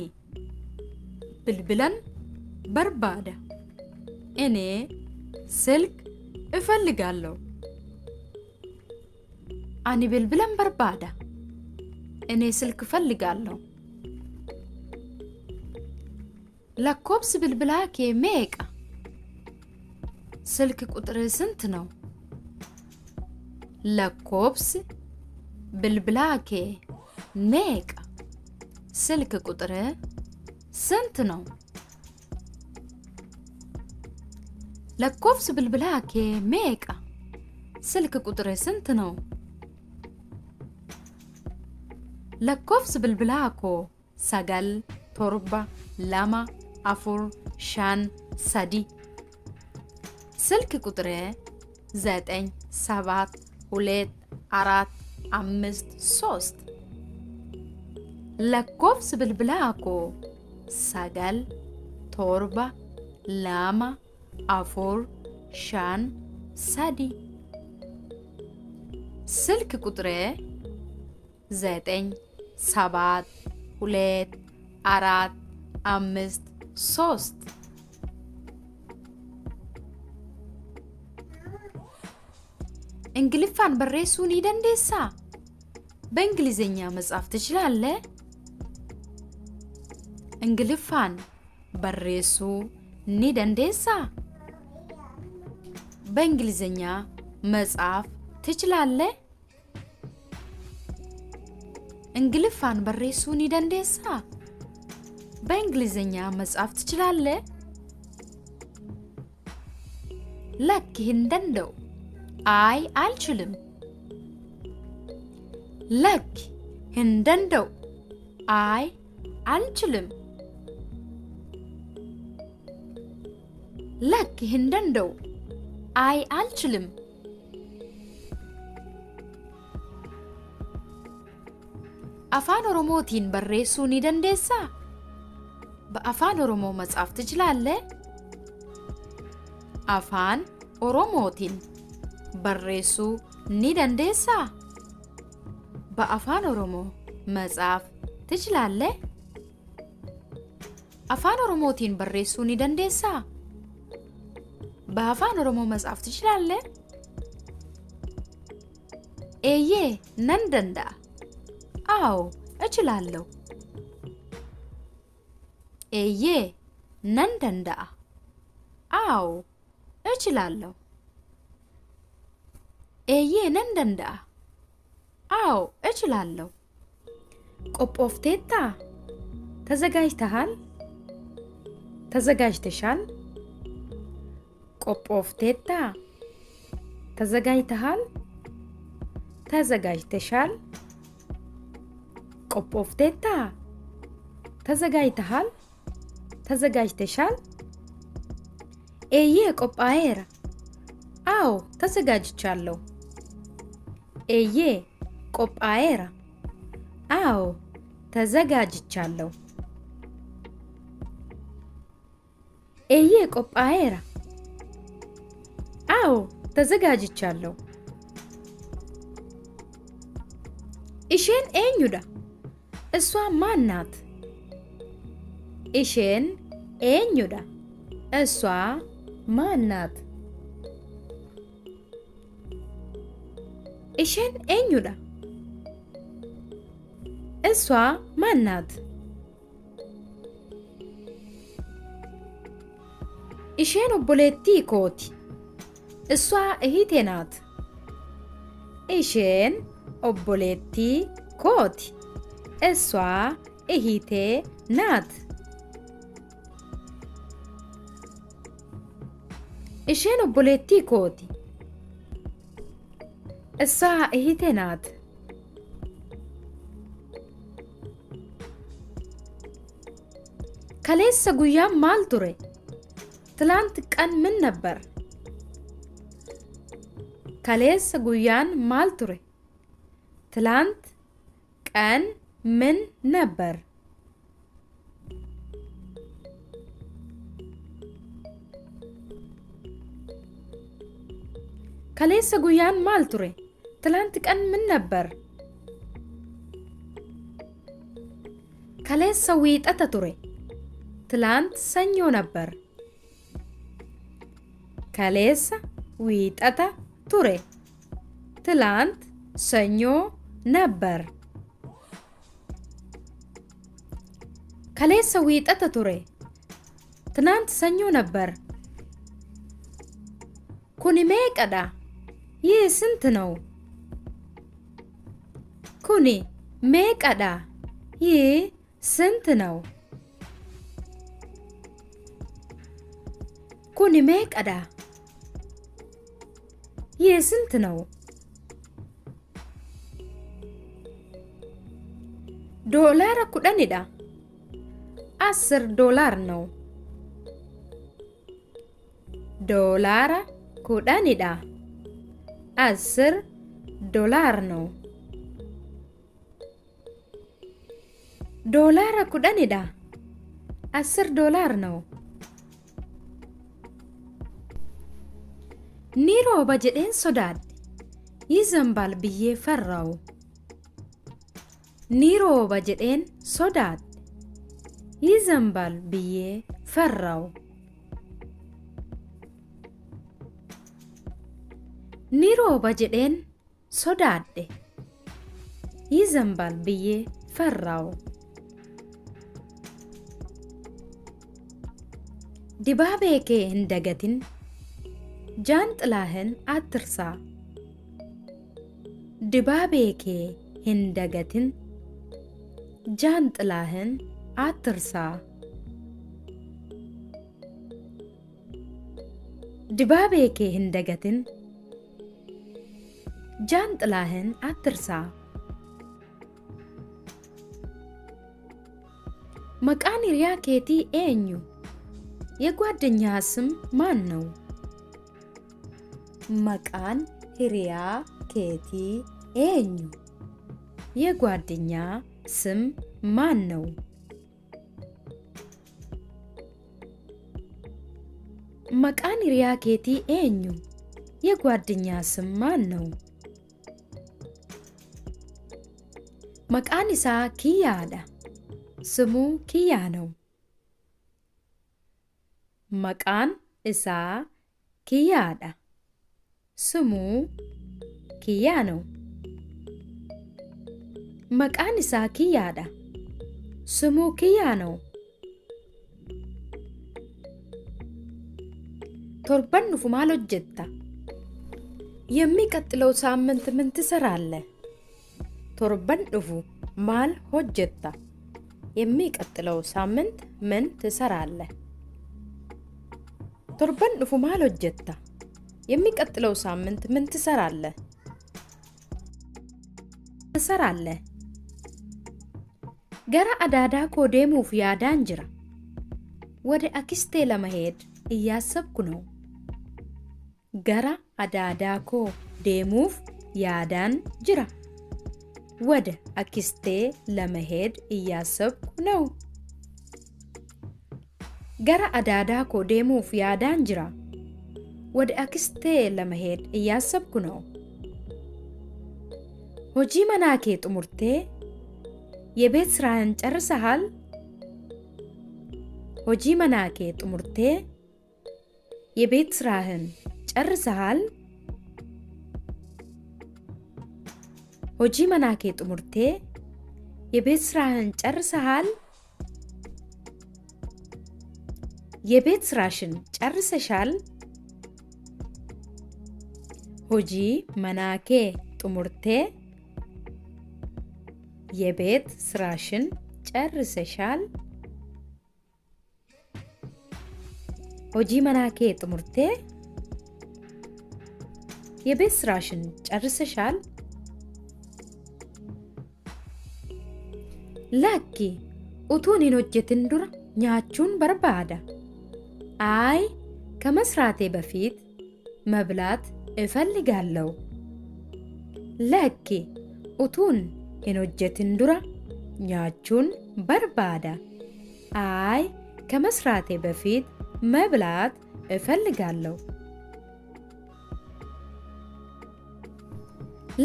ብልብለን በርባዳ እኔ ስልክ እፈልጋለሁ አኒ ብልብለን በርባዳ እኔ ስልክ እፈልጋለሁ ለኮብስ ብልብላኬ ሜቃ ስልክ ቁጥር ስንት ነው ለኮብስ ብልብላኬ ሜቃ ስልክ ቁጥር ስንት ነው ለኮብስ ብልብላኬ ሜቃ ስልክ ቁጥር ስንት ነው ለኮብስ ብልብላኮ ሰገል ቶርባ ለማ አፉር ሻን ሰዲ ስልክ ቁጥር 97245 ለኮብስ ብልብላኮ ሰገል ቶርባ ለማ አፉር ሻን ሰዲ ስልክ ቁጥር 97245 እንግሊፋን በሬሱን ይደንዴሳ በእንግሊዘኛ መጻፍ ትችላለህ እንግሊፋን በሬሱ ኒደንዴሳ በእንግሊዘኛ መጻፍ ትችላለህ እንግሊፋን በሬሱን ይደንዴሳ በእንግሊዘኛ መጻፍ ትችላለህ? ለክ እንደንደው አይ አልችልም። ለክ እንደንደው አይ አልችልም። ለክ እንደንደው አይ አልችልም። አፋን ኦሮሞቲን በሬሱን ይደንዴሳ በአፋን ኦሮሞ መጻፍ ትችላለህ? አፋን ኦሮሞቲን በሬሱ ኒደንዴሳ በአፋን ኦሮሞ መጻፍ ትችላለህ? አፋን ኦሮሞቲን በሬሱ ኒደንዴሳ በአፋን ኦሮሞ መጻፍ ትችላለህ? ኤዬ ነንደንዳ አዎ እችላለሁ። ኤዬ ነንደንዳ አዎ እችላለሁ። ኤዬ ነንደንዳ አዎ እችላለሁ። ቆጶፍቴታ ተዘጋጅተሃል? ተዘጋጅተሻል? ቆጶፍቴታ ተዘጋጅተሃል? ተዘጋጅተሻል? ቆጶፍቴታ ተዘጋጅተሃል? ተዘጋጅተሻል? ኤዬ ቆጳዬራ አዎ ተዘጋጅቻለሁ። ኤዬ ቆጳዬራ አዎ ተዘጋጅቻለሁ። ኤዬ ቆጳዬራ አዎ ተዘጋጅቻለሁ። ኢሼን ኤኙዳ እሷ ማን ናት? ኢሼን ኤኙዳ እሷ ማን ናት? ኢሼን ኤኙዳ እሷ ማን ናት? ኢሼን ኦቦሌቲ ኮቲ እሷ እህቴ ናት። ኢሼን ኦቦሌቲ ኮቲ እሷ እህቴ ናት። ኢሼን ኦቦሌቲ ኮቲ እሷ እህቴ ናት። ከሌሰ ጉያም ማል ቱሬ ትላንት ቀን ምን ነበር? ከሌሰ ጉያን ማል ቱሬ ትላንት ቀን ምን ነበር? ከሌሰ ጉያን ማል ቱሬ ትላንት ቀን ምን ነበር? ከሌሰ ዊጠተ ቱሬ ትላንት ሰኞ ነበር። ከሌሰ ዊጠተ ቱሬ ትላንት ሰኞ ነበር። ከሌሰ ዊጠተ ቱሬ ትናንት ሰኞ ነበር። ኩኒ ሜቀዳ ይህ ስንት ነው? ኩኒ ሜቀዳ ይህ ስንት ነው? ኩኒ ሜቀዳ ይህ ስንት ነው? ዶላር ኩደኒዳ 10 ዶላር ነው። ዶላር ኩደኒዳ 10 ዶላር ነው። ዶላር ኩደኒዳ 10 ዶላር ነው። ኒሮ በጀዴን ሶዳድ ይዘንባል ብዬ ፈራው። ኒሮ በጀዴን ሶዳድ ይዘንባል ብዬ ፈራው። ኒሮ በጀዴን ሶዳዴ ይዘንባል ብዬ ፈራው። ዲባቤኬ እንደገትን ጃንጥላህን አትርሳ። ዲባቤኬ እንደገትን ጃንጥላህን አትርሳ። ድባቤ ኬ ህንደገትን ጃንጥላህን አትርሳ። መቃን ሂሪያ ኬቲ ኤኙ? የጓደኛ ስም ማን ነው? መቃን ሂሪያ ኬቲ ኤኙ? የጓደኛ ስም ማን ነው? መቃን ሂሪያ ኬቲ ኤኙ? የጓደኛ ስም ማን ነው? መቃን ኢሳ ኪያዳ? ስሙ ኪያ ነው። መቃን ኢሳ ኪያዳ? ስሙ ኪያ ነው። መቃን ኢሳ ኪያዳ? ስሙ ኪያ ነው። ቶርበን ኑፉ ማል ሆጀታ? የሚቀጥለው ሳምንት ምን ትሰራለህ? ቶርበን ኑፉ ማል ሆጀታ? የሚቀጥለው ሳምንት ምን ትሰራለህ? ቶርበን ኑፉ ማል ሆጀታ? የሚቀጥለው ሳምንት ምን ትሰራለህ? ትሰራለህ? ገራ አዳዳ ኮ ዴሙፍ ያዳን ጅራ? ወደ አክስቴ ለመሄድ እያሰብኩ ነው። ገራ አዳዳ ኮ ዴሙፍ ያዳን ጅራ? ወደ አክስቴ ለመሄድ እያሰብኩ ነው። ገራ አዳዳ ኮ ዴሙፍ ያዳን ጅራ? ወደ አክስቴ ለመሄድ እያሰብኩ ነው። ሆጂ መናኬ ጥሙርቴ? የቤት ስራህን ጨርሰሃል? ሆጂ መናኬ ጥሙርቴ? የቤት ስራህን ጨርሰሃል? ሆጂ መናኬ ጥሙርቴ? የቤት ስራህን ጨርሰሃል? የቤት ስራሽን ጨርሰሻል? ሆጂ መናኬ ጥሙርቴ? የቤት ስራሽን ጨርሰሻል? ሆጂ መናኬ ጥሙርቴ? የቤት ስራሽን ጨርሰሻል? ላኪ ኡቱን ሂንሆጀትን ዱራ ኛቹን በርባዳ? አይ ከመስራቴ በፊት መብላት እፈልጋለሁ። ለኪ ኡቱን ሂንሆጀትን ዱራ ኛቹን በርባዳ? አይ ከመስራቴ በፊት መብላት እፈልጋለሁ።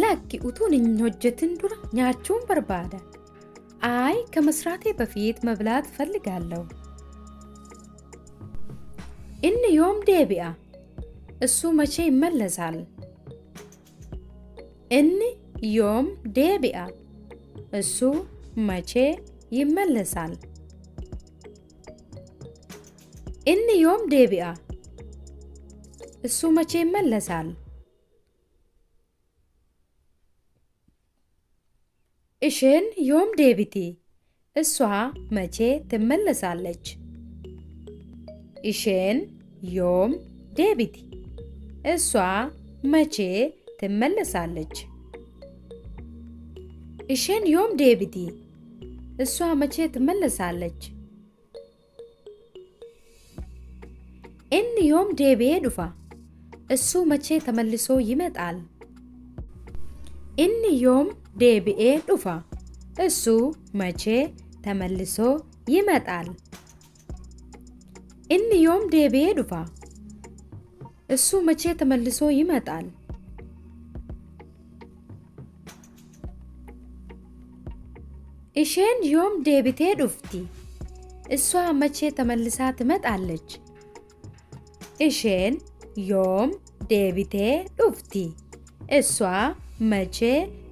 ለኪ ኡቱን ሂንሆጀትን ዱራ ኛቹን በርባዳ? አይ ከመስራቴ በፊት መብላት እፈልጋለሁ። እኒ ዮም ዴቢአ? እሱ መቼ ይመለሳል? እኒ ዮም ዴቢአ? እሱ መቼ ይመለሳል? እኒ ዮም ዴቢአ? እሱ መቼ ይመለሳል? እሽን ዮም ዴቢቲ? እሷ መቼ ትመለሳለች? እሽን ዮም ዴቢቲ? እሷ መቼ ትመለሳለች? እሽን ዮም ዴቢቲ? እሷ መቼ ትመለሳለች? እኒ ዮም ዴቢኤ ዱፋ? እሱ መቼ ተመልሶ ይመጣል? እኒ ዮም ዴቢኤ ዱፋ? እሱ መቼ ተመልሶ ይመጣል? እኒ ዮም ዴቢኤ ዱፋ? እሱ መቼ ተመልሶ ይመጣል? እሽን ዮም ዴቢቴ ዱፍቲ? እሷ መቼ ተመልሳ ትመጣለች? እሽን ዮም ዴቢቴ ዱፍቲ? እሷ መቼ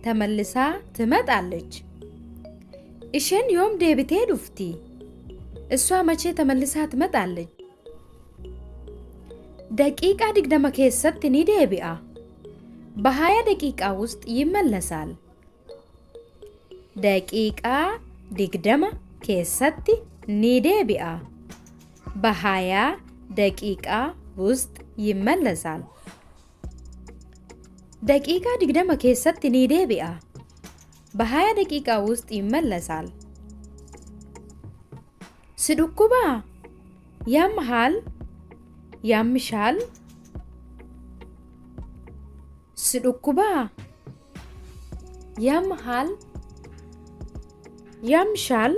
ተመልሳ ትመጣለች? እሽን ዮም ዴቢቴ ዱፍቲ? እሷ መቼ ተመልሳ ትመጣለች? ደቂቃ ድግደመ ኬሰት ኒ ዴቢአ? በ20 ደቂቃ ውስጥ ይመለሳል። ደቂቃ digdama keessatti ni deebi'a. በ20 ደቂቃ ውስጥ ይመለሳል። ደቂቃ digdama keessatti ni deebi'a. በ20 ደቂቃ ውስጥ ይመለሳል። ስድኩባ ያምሃል ያምሻል። ስድኩባ ያምሃል ያምሻል።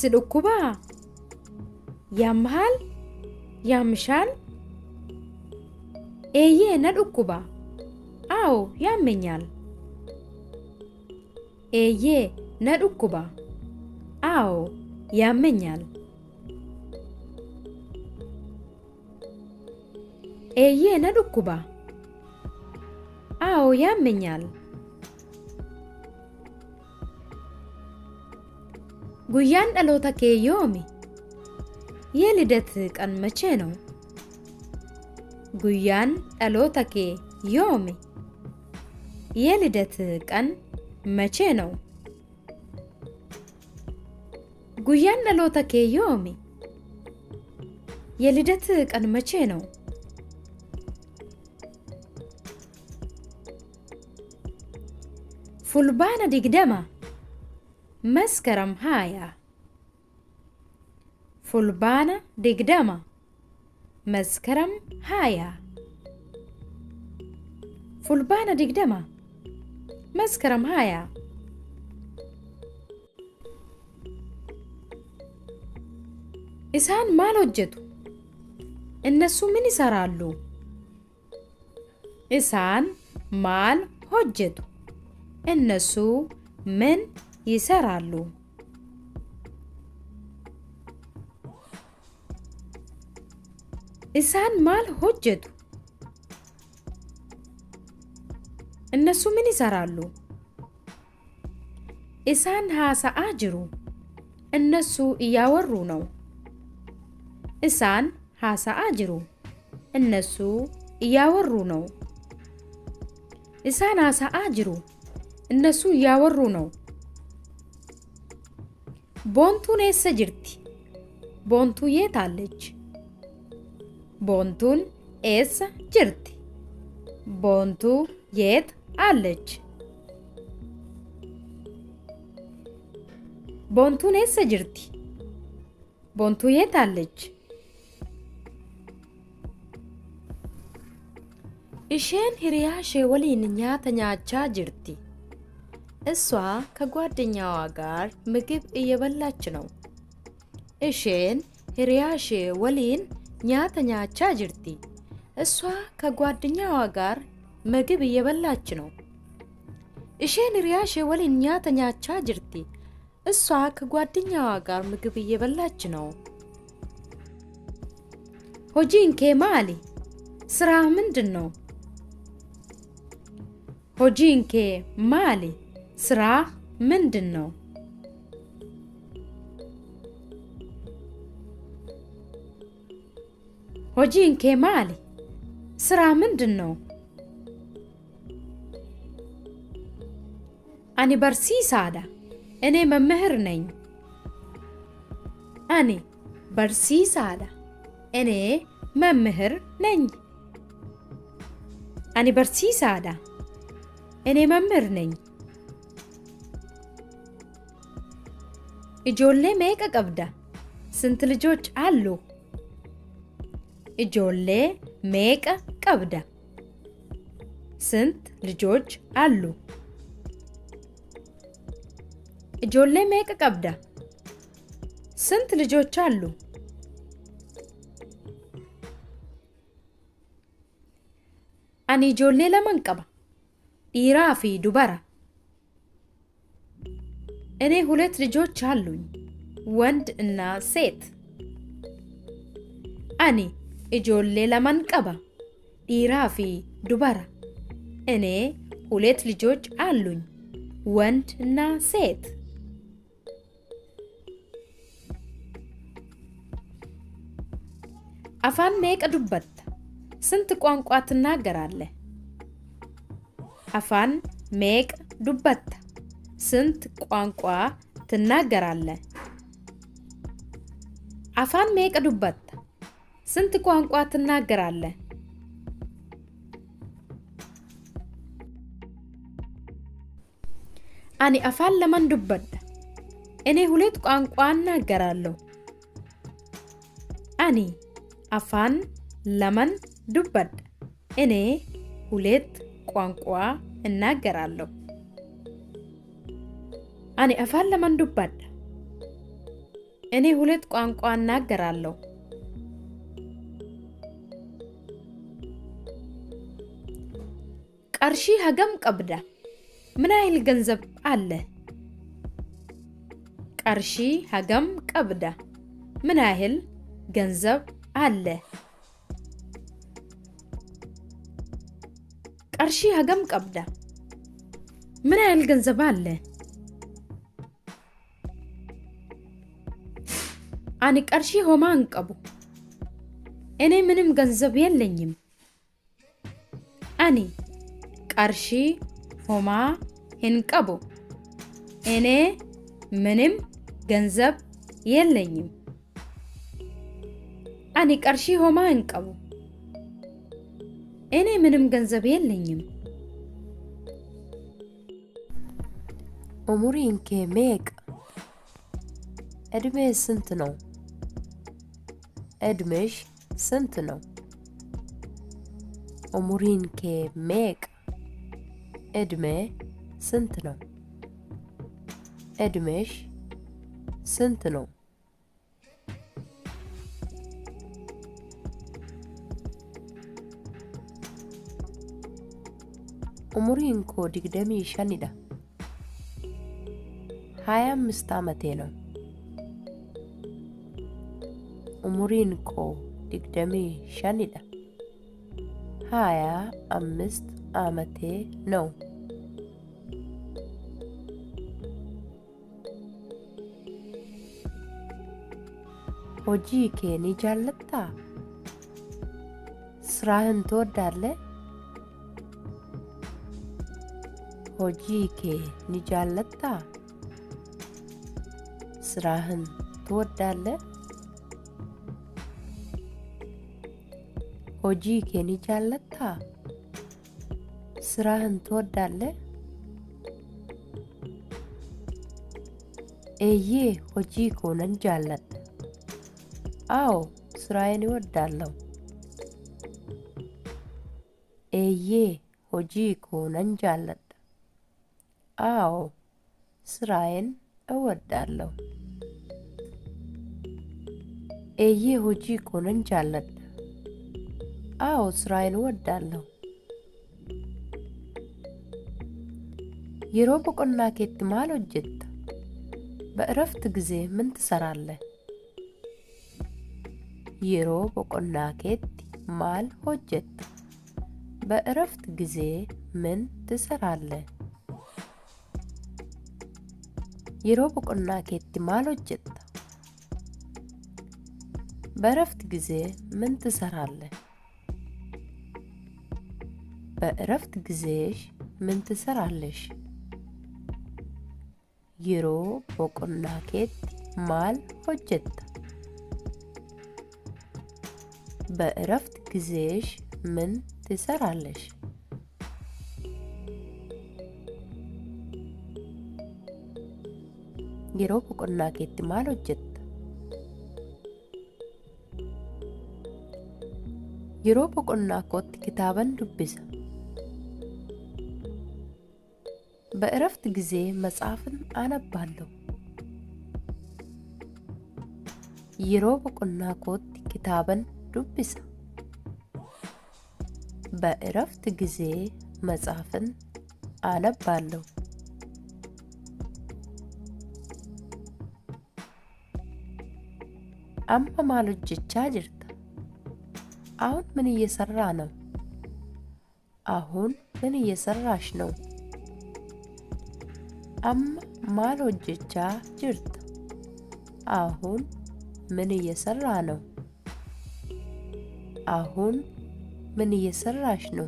ስድኩባ ያምሃል ያምሻል። ኤዬ ነድኩባ አዎ ያመኛል። ኤዬ ነድኩባ አዎ ያመኛል። ኤዬ ነድኩባ አዎ ያመኛል። ጉያን dhaloota kee yoomi? የልደት ቀን መቼ ነው? ጉያን dhaloota kee yoomi? የልደት ቀን መቼ ነው? ጉያን dhaloota kee yoomi? የልደት ቀን መቼ ነው? fulbaana digdama መስከረም 20 fulbaana digdama መስከረም 20 fulbaana digdama መስከረም 20 isaan maal hojjetu? እነሱ ምን ይሰራሉ? isaan maal hojjetu? እነሱ ምን ይሰራሉ? isaan maal hojjetu? እነሱ ምን ይሰራሉ? isaan haasa'aa jiru. እነሱ እያወሩ ነው። isaan haasa'aa jiru. እነሱ እያወሩ ነው። isaan haasa'aa jiru. እነሱ እያወሩ ነው። ቦንቱን ኤሰ ጅርቲ? ቦንቱ የት አለች? ቦንቱን ኤሰ ጅርቲ? ቦንቱ የት አለች? ቦንቱን ኤሰ ጅርቲ? ቦንቱ የት አለች? isheen hiriyaa ishee waliin nyaata nyaachaa jirti. እሷ ከጓደኛዋ ጋር ምግብ እየበላች ነው። isheen hiriyaa ishee waliin nyaata nyaachaa jirti. እሷ ከጓደኛዋ ጋር ምግብ እየበላች ነው። isheen hiriyaa ishee waliin nyaata nyaachaa jirti. እሷ ከጓደኛዋ ጋር ምግብ እየበላች ነው። hojiin kee maali? ስራ ምንድን ነው? hojiin kee maali? ስራ ምንድን ነው? hojiin kee maali? ስራ ምንድን ነው? ani barsiisaadha. እኔ መምህር ነኝ። ani barsiisaadha. እኔ መምህር ነኝ። ani barsiisaadha. እኔ መምህር ነኝ። ijoollee meeqa qabda? ስንት ልጆች አሉ? ijoollee meeqa qabda? ስንት ልጆች አሉ? ijoollee meeqa qabda? ስንት ልጆች አሉ? ani ijoollee laman qaba. dhiiraa fi dubara. እኔ ሁለት ልጆች አሉኝ፣ ወንድ እና ሴት። አኒ ኢጆሌ ለማን ቀባ? dhiiraa fi dubara. እኔ ሁለት ልጆች አሉኝ፣ ወንድ እና ሴት። አፋን meeqa dubbatta? ስንት ቋንቋ ትናገራለህ? አፋን meeqa dubbatta? ስንት ቋንቋ ትናገራለህ? አፋን ሜቀ ዱበታ? ስንት ቋንቋ ትናገራለህ? አኒ አፋን ለመን ዱበዳ? እኔ ሁለት ቋንቋ እናገራለሁ። አኒ አፋን ለመን ዱበዳ? እኔ ሁለት ቋንቋ እናገራለሁ። አኒ አፋን ለመን ዱበዳ? እኔ ሁለት ቋንቋ እናገራለሁ። ቀርሺ ሀገም ቀብዳ? ምን ያህል ገንዘብ አለ? ቀርሺ ሀገም ቀብዳ? ምን ያህል ገንዘብ አለ? ቀርሺ ሀገም ቀብዳ? ምን ያህል ገንዘብ አለ? አኒ ቀርሺ ሆማ እንቀቡ? እኔ ምንም ገንዘብ የለኝም። አኒ ቀርሺ ሆማ እንቀቡ? እኔ ምንም ገንዘብ የለኝም። አኒ ቀርሺ ሆማ እንቀቡ? እኔ ምንም ገንዘብ የለኝም። ኡሙሪን ኬ ሜቅ? እድሜ ስንት ነው? እድሜሽ ስንት ነው? ኡሙሪን ኬ ሜቅ? እድሜ ስንት ነው? እድሜሽ ስንት ነው? ኡሙሪን ኮ ዲግደሚ ሸኒዳ? 25 ዓመቴ ነው። ኡሙሪን ኮ ዲግደሚ ሸኒዳ? 25 ዓመቴ ነው። ሆጂ ኬ ኒ ጃለታ? ስራህን ትወዳለህ? ሆጂ ኬ ኒ ጃለታ? ስራህን ትወዳለህ? ሆጂ ኬ ኒ ጃለታ? ስራህን ትወዳለህ? ኤዬ ሆጂ ኮ ነን ጃለታ? አዎ ስራዬን እወዳለሁ። ኤዬ ሆጂ ኮ ነን ጃለታ? አዎ ስራዬን እወዳለሁ። ኤዬ ሆጂ ኮ ነን ጃለታ? አዎ ስራዬን እወዳለሁ። የሮ ቦቆና ኬት ማል ሆጀታ? በእረፍት ጊዜ ምን ትሰራለህ? የሮ ቦቆና ኬት ማል ሆጀታ? በእረፍት ጊዜ ምን ትሰራለህ? የሮ ቦቆና ኬት ማል ሆጀታ? በእረፍት ጊዜ ምን ትሰራለህ? በእረፍት ጊዜሽ ምን ትሰራለሽ? የሮ ቦቆና ኬት ማል ሆጀታ? በእረፍት ጊዜሽ ምን ትሰራለሽ? የሮ ቦቆና ኬት ማል ሆጀታ? የሮ ቦቆና ኮት ኪታበን ዱቢሳ? በእረፍት ጊዜ መጽሐፍን አነባለሁ። የሮ ቦቆና ኮት ኪታበን ዱቢሳ? በእረፍት ጊዜ መጽሐፍን አነባለሁ። አማ ማል ሆጀቻ ጅርታ? አሁን ምን እየሰራ ነው? አሁን ምን እየሰራሽ ነው? አማ ማል ሆጀቻ ጅርታ? አሁን ምን እየሰራ ነው? አሁን ምን እየሰራሽ ነው?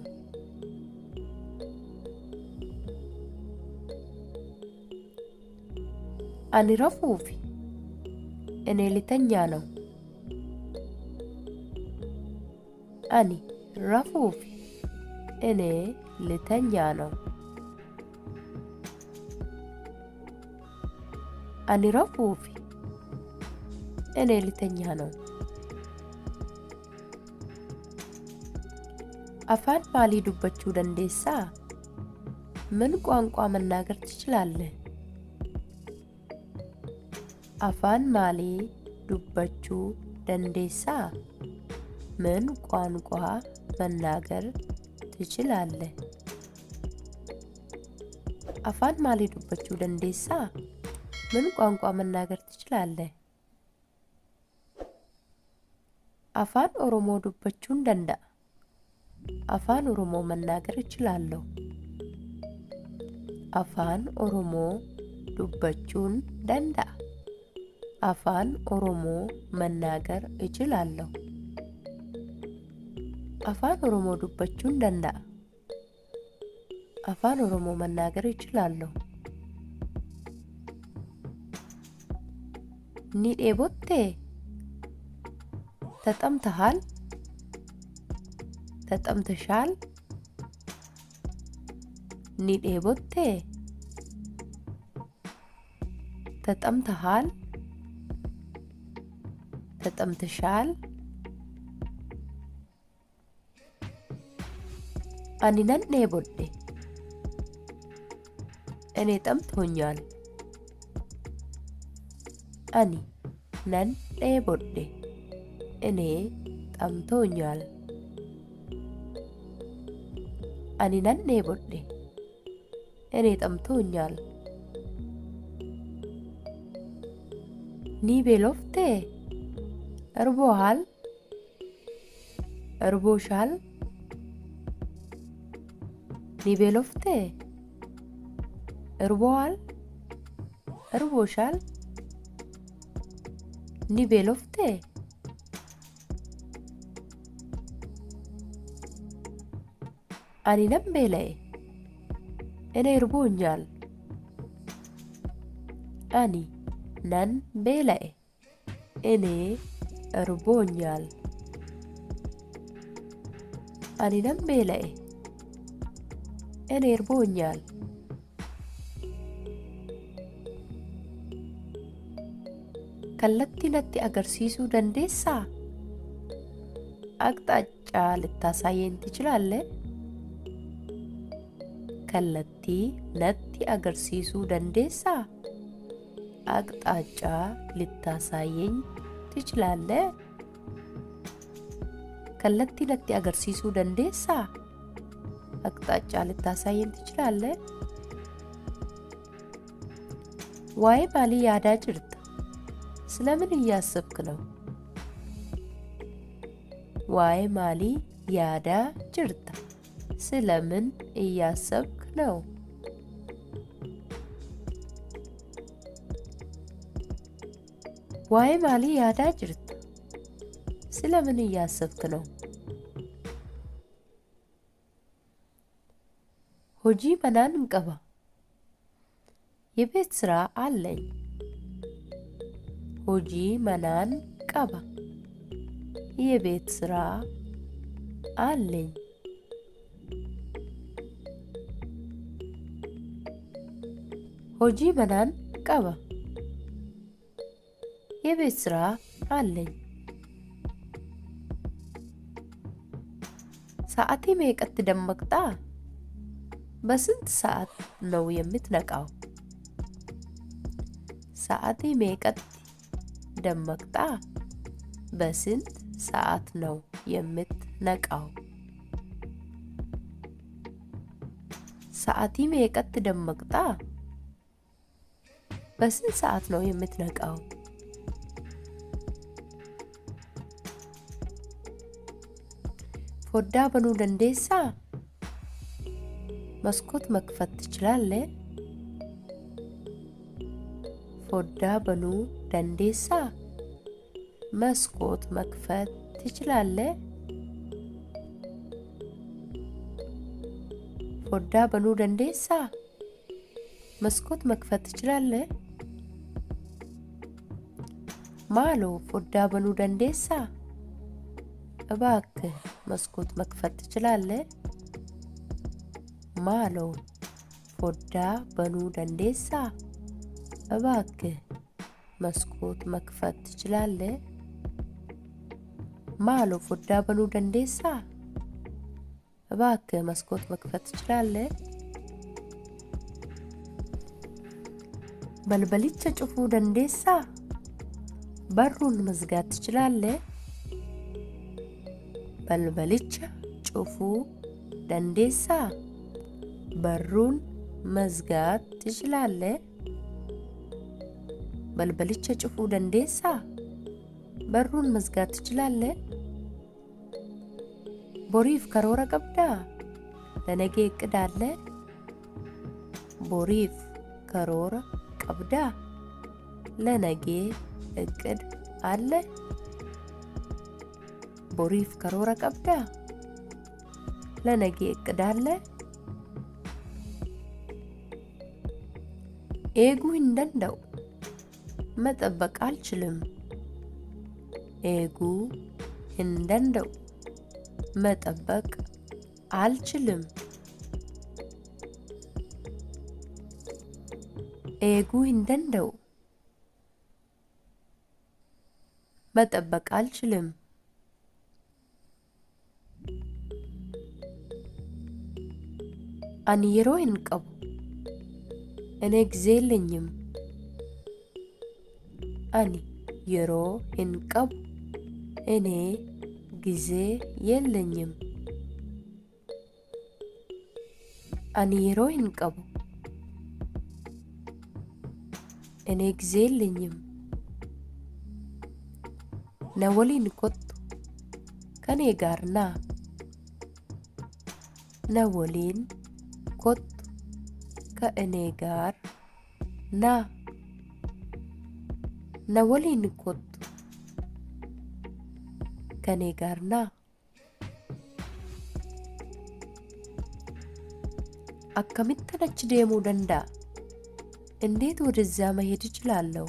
Ani rafuufi. እኔ ልተኛ ነው። Ani rafuufi. እኔ ልተኛ ነው። Ani rafuufi. እኔ ልተኛ ነው። አፋን ማሊ ዱበችው ደንዴሳ? ምን ቋንቋ መናገር ትችላለህ? አፋን ማሊ ዱበችው ደንዴሳ? ምን ቋንቋ መናገር ትችላለህ? አፋን ማሊ ዱበችው ደንዴሳ? ምን ቋንቋ መናገር ትችላለህ? አፋን ኦሮሞ ዱበቹን ደንዳ'a? አፋን ኦሮሞ መናገር እችላለሁ። አፋን ኦሮሞ ዱበቹን ደንዳ'a? አፋን ኦሮሞ መናገር እችላለሁ። አፋን ኦሮሞ ዱበቹን ደንዳ'a? አፋን ኦሮሞ መናገር እችላለሁ። ኒ ዴቦቴ? ተጠምተሃል? ተጠምተሻል? ኒ ዴቦቴ? ተጠምተሃል? ተጠምተሻል? አኒ ነን ዴቦዴ? እኔ ጠምቶኛል። አኒ ነን ዴቦዴ? እኔ ጠምቶኛል። አኒ ነን ዴቦዴ? እኔ ጠምቶኛል። ኒ ቤሎፍቴ? እርቦሃል? እርቦሻል? ኒ ቤሎፍቴ? እርቦሃል? እርቦሻል? ኒ ቤሎፍቴ? አኒ ነን ቤለኤ? እኔ እርቦኛል። አኒ ነን ቤለኤ? እኔ እርቦኛል። አኒ ነን ቤለኤ? እኔ እርቦኛል። kallattii natti agarsiisuu dandeessaa? አቅጣጫ ልታሳየኝ ትችላለህ? kallattii natti agarsiisuu dandeessaa? አቅጣጫ ልታሳየኝ ትችላለህ? kallattii natti agarsiisuu dandeessaa? አቅጣጫ ልታሳየኝ ትችላለህ? waa'ee maalii yaadaa jirta? ስለምን እያሰብክ ነው? waa'ee maalii yaadaa jirta? ስለምን እያሰብክ ነው? waa'ee maalii yaadaa jirta? ስለምን እያሰብክ ነው? hojii manaan qaba. የቤት ስራ አለኝ። hojii manaan qaba. የቤት ስራ አለኝ። hojii manaan qaba. የቤት ስራ አለኝ። ሰዓቲ meeqatti dammaqxaa? በስንት ሰዓት ነው የምትነቃው? ሰዓቲ meeqatti dammaqxaa? በስንት ሰዓት ነው የምትነቃው? ሰዓቲ meeqatti dammaqxaa? በስንት ሰዓት ነው የምትነቃው? foddaa banuu dandeessaa? መስኮት መክፈት ትችላለህ? foddaa banuu dandeessaa? መስኮት መክፈት ትችላለህ? foddaa banuu dandeessaa? መስኮት መክፈት ትችላለህ? ማሎ ፎዳ በኑ ደንዴሳ እባክህ መስኮት መክፈት ትችላለህ? ማሎ ፎዳ በኑ ደንዴሳ እባክህ መስኮት መክፈት ትችላለህ? ማሎ ፎዳ በኑ ደንዴሳ እባክህ መስኮት መክፈት ትችላለህ? በልበልቻ ጩፉ ደንዴሳ በሩን መዝጋት ትችላለህ? በልበልቻ ጩፉ ደንዴሳ በሩን መዝጋት ትችላለህ? በልበልቻ ጩፉ ደንዴሳ በሩን መዝጋት ትችላለህ? ቦሪፍ ከሮራ ቀብዳ ለነገ እቅድ አለ? ቦሪፍ ከሮራ ቀብዳ ለነገ እቅድ አለ? ቦሪፍ ከሮራ ቀብዳ ለነገ እቅድ አለ? ኤጉ እንደንደው መጠበቅ አልችልም። ኤጉ እንደንደው መጠበቅ አልችልም። ኤጉ እንደንደው መጠበቅ አልችልም። አኒ የሮ እንቀቡ እኔ ጊዜ የለኝም። አኒ የሮ እንቀቡ እኔ ጊዜ የለኝም። አኒ የሮ እንቀቡ እኔ ጊዜ የለኝም። ነወሊን ኮቱ ከኔ ጋር ና። ነወሊን ኮቱ ከእኔ ጋር ና። ነወሊን ኮቱ ከኔ ጋር ና። አከሚተን አች ደሙ ደንዳ እንዴት ወደዛ መሄድ እችላለሁ?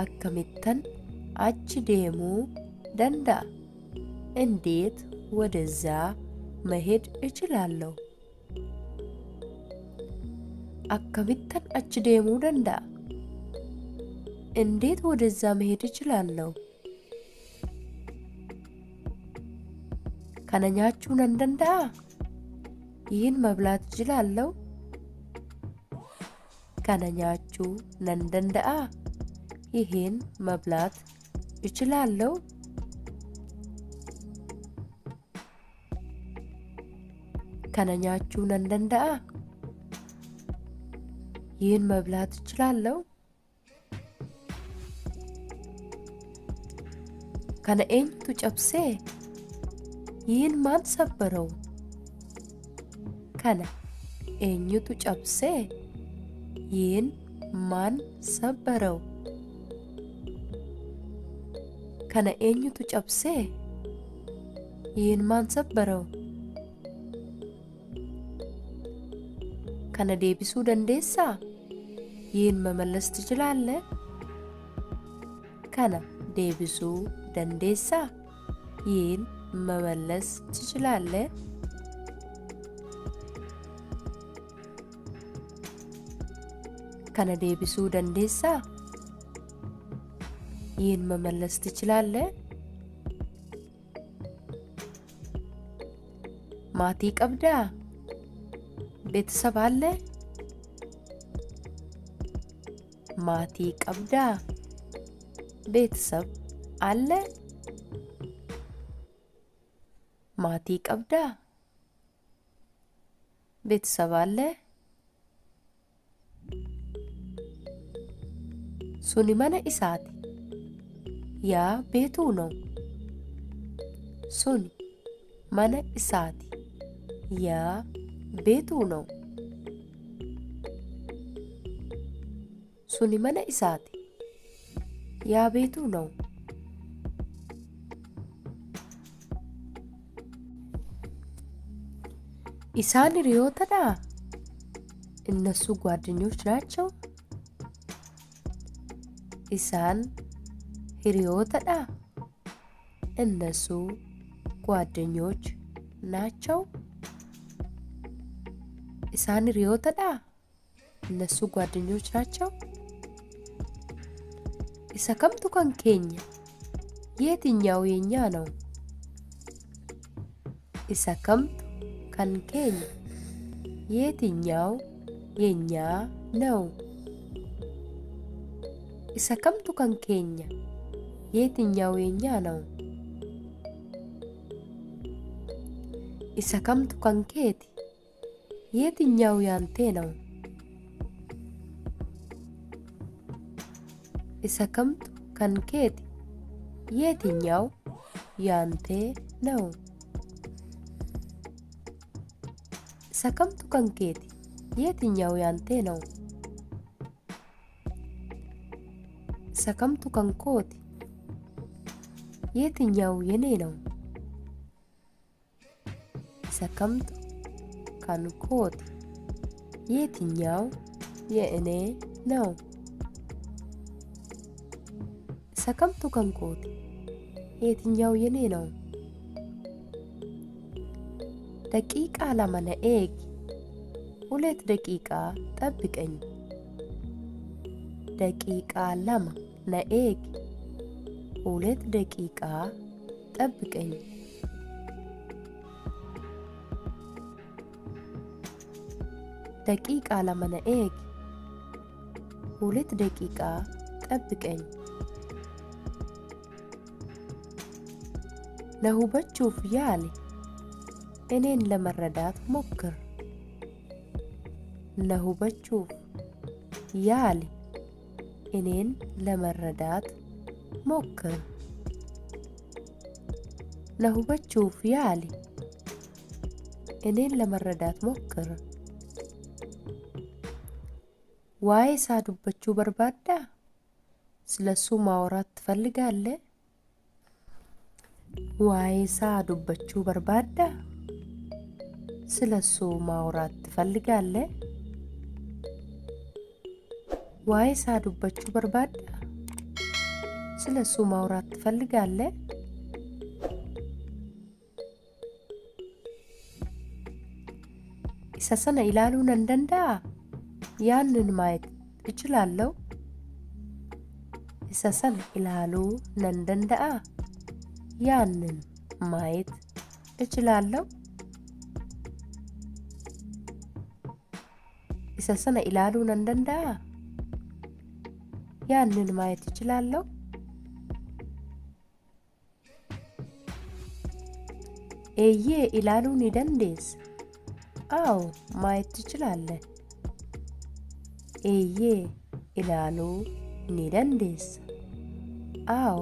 አከሚተን አች ደሙ ደንዳ እንዴት ወደዛ መሄድ እችላለሁ? አከሚተን አች ደሙ ደንዳ እንዴት ወደዛ መሄድ እችላለሁ? ከነኛችሁ ነንደንዳ ይህን መብላት እችላለሁ? ከነኛችሁ ነንደንዳ ይህን መብላት እችላለሁ? ከነኛችሁ ነንደንዳ ይህን መብላት እችላለሁ? ከነ ኤኝቱ ጨብሴ ይህን ማን ሰበረው? ከነ ኤኝቱ ጨብሴ ይህን ማን ሰበረው? ከነ ኤኝቱ ጨብሴ ይህን ማን ሰበረው? ከነ ዴቢሱ ደንዴሳ ይህን መመለስ ትችላለህ? ከነ ዴቢሱ ደንዴሳ ይህን መመለስ ትችላለህ? ከነ ዴቢሱ ደንዴሳ ይህን መመለስ ትችላለህ? ማቲ ቀብዳ ቤተሰብ አለ? ማቲ ቀብዳ ቤተሰብ አለ? ማቲ ቀብዳ ቤተሰብ አለ? ሱኒ መነ ኢሳቲ ያ ቤቱ ነው። ሱኒ መነ ኢሳቲ ያ ቤቱ ነው። ሱኒ መነ ኢሳቲ ያ ቤቱ ነው። ኢሳን ሪዮተዳ እነሱ ጓደኞች ናቸው። ኢሳን ሂሪዮተዳ እነሱ ጓደኞች ናቸው። ኢሳን ሂሪዮተዳ እነሱ ጓደኞች ናቸው። ኢሳ ከምቱ ከን ኬኛ የትኛው የኛ ነው? ኢሳ ከምቱ ከን ኬኛ የትኛው የኛ ነው? ኢሳ ከምቱ ከን ኬኛ የትኛው የኛ ነው? ኢሳ ከምቱ ከን ኬቲ የትኛው ያንተ ነው? ኢሳ ከምቱ ከን ኬቲ የትኛው ያንተ ነው? ኢሳ ከምቱ ከን ኬቲ የትኛው ያንተ ነው? ኢሳ ከምቱ ከን ኮቲ የትኛው የኔ ነው? ኢሳ ከምቱ ከን ኮቲ የትኛው የእኔ ነው? ኢሳ ከምቱ ከን ኮቲ የትኛው የኔ ነው? ደቂቃ ለመነ ኤጊ 2 ደቂቃ ጠብቀኝ። ደቂቃ ለማ ነኤጊ 2 ደቂቃ ጠብቀኝ። ደቂቃ ለማ ነኤጊ 2 ደቂቃ ጠብቀኝ። ለሁበቹፍ ያሊ እኔን ለመረዳት ሞክር። ለሁበቹፍ ያሊ እኔን ለመረዳት ሞክር። ለሁበቹፍ ያሊ እኔን ለመረዳት ሞክር። ዋይ ሳዱበቹ በርባዳ ስለሱ ማውራት ትፈልጋለህ? ዋይ ሳዱበቹ በርባዳ ስለሱ ማውራት ትፈልጋለህ? ዋይ ሳዱበቹ በርባዳ ስለሱ ማውራት ትፈልጋለህ? ኢሳ ሰነ ኢላሉን እንደንዳ ያንን ማየት እችላለሁ። ኢሳ ሰነ ኢላሉ ነንደንዳአ ያንን ማየት እችላለሁ። ኢሳ ሰነ ኢላሉ ነንደንዳአ ያንን ማየት እችላለሁ። ኤዬ ኢላሉን ይደንዴስ አዎ ማየት ትችላለህ። ኤዬ ኢላሉ ኒደንዴስ አዎ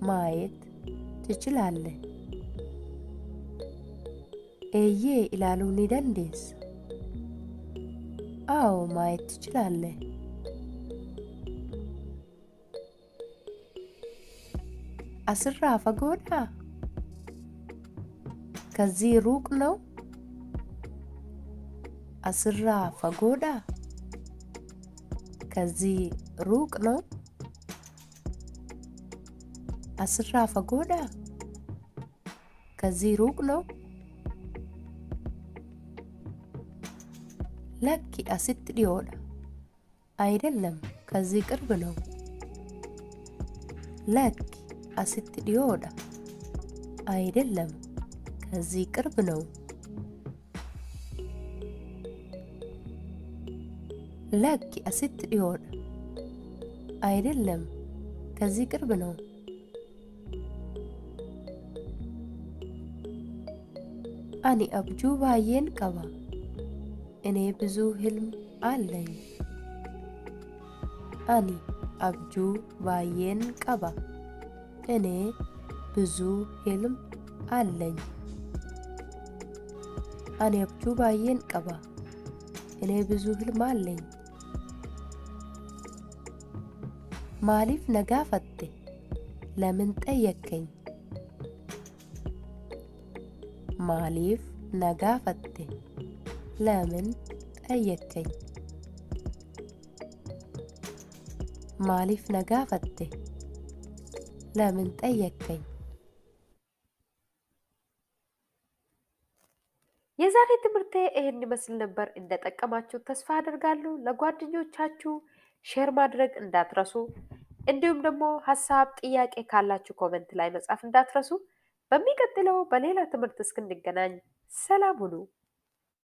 ማየት ትችላለህ። ኤዬ ኢላሉ ኒደንዴስ አዎ ማየት ትችላለህ። አስራ ፈጎዳ ከዚህ ሩቅ ነው? አስራ ፈጎዳ ከዚህ ሩቅ ነው? አስራ ፈጎዳ ከዚህ ሩቅ ነው? ለኪ አሲት ዲዮዳ አይደለም ከዚህ ቅርብ ነው። ለኪ አሲት ዲዮዳ አይደለም ከዚህ ቅርብ ነው። ለኪ አሲት ዲዮዳ አይደለም ከዚህ ቅርብ ነው። አኒ አብጁ ባየን ቀባ እኔ ብዙ ህልም አለኝ። አኒ አብጁ ባየን ቀባ እኔ ብዙ ህልም አለኝ። አኒ አብጁ ባየን ቀባ እኔ ብዙ ህልም አለኝ። ማሊፍ ነጋፈቴ ለምን ጠየከኝ? ማሊፍ ነጋፈቴ ለምን ጠየከኝ? ማሊፍ ነጋ ፈቴ ለምን ጠየከኝ? የዛሬ ትምህርቴ ይህን ይመስል ነበር። እንደጠቀማችሁ ተስፋ አደርጋለሁ። ለጓደኞቻችሁ ሼር ማድረግ እንዳትረሱ። እንዲሁም ደግሞ ሀሳብ ጥያቄ ካላችሁ ኮመንት ላይ መጻፍ እንዳትረሱ። በሚቀጥለው በሌላ ትምህርት እስክንገናኝ ሰላም ሁኑ።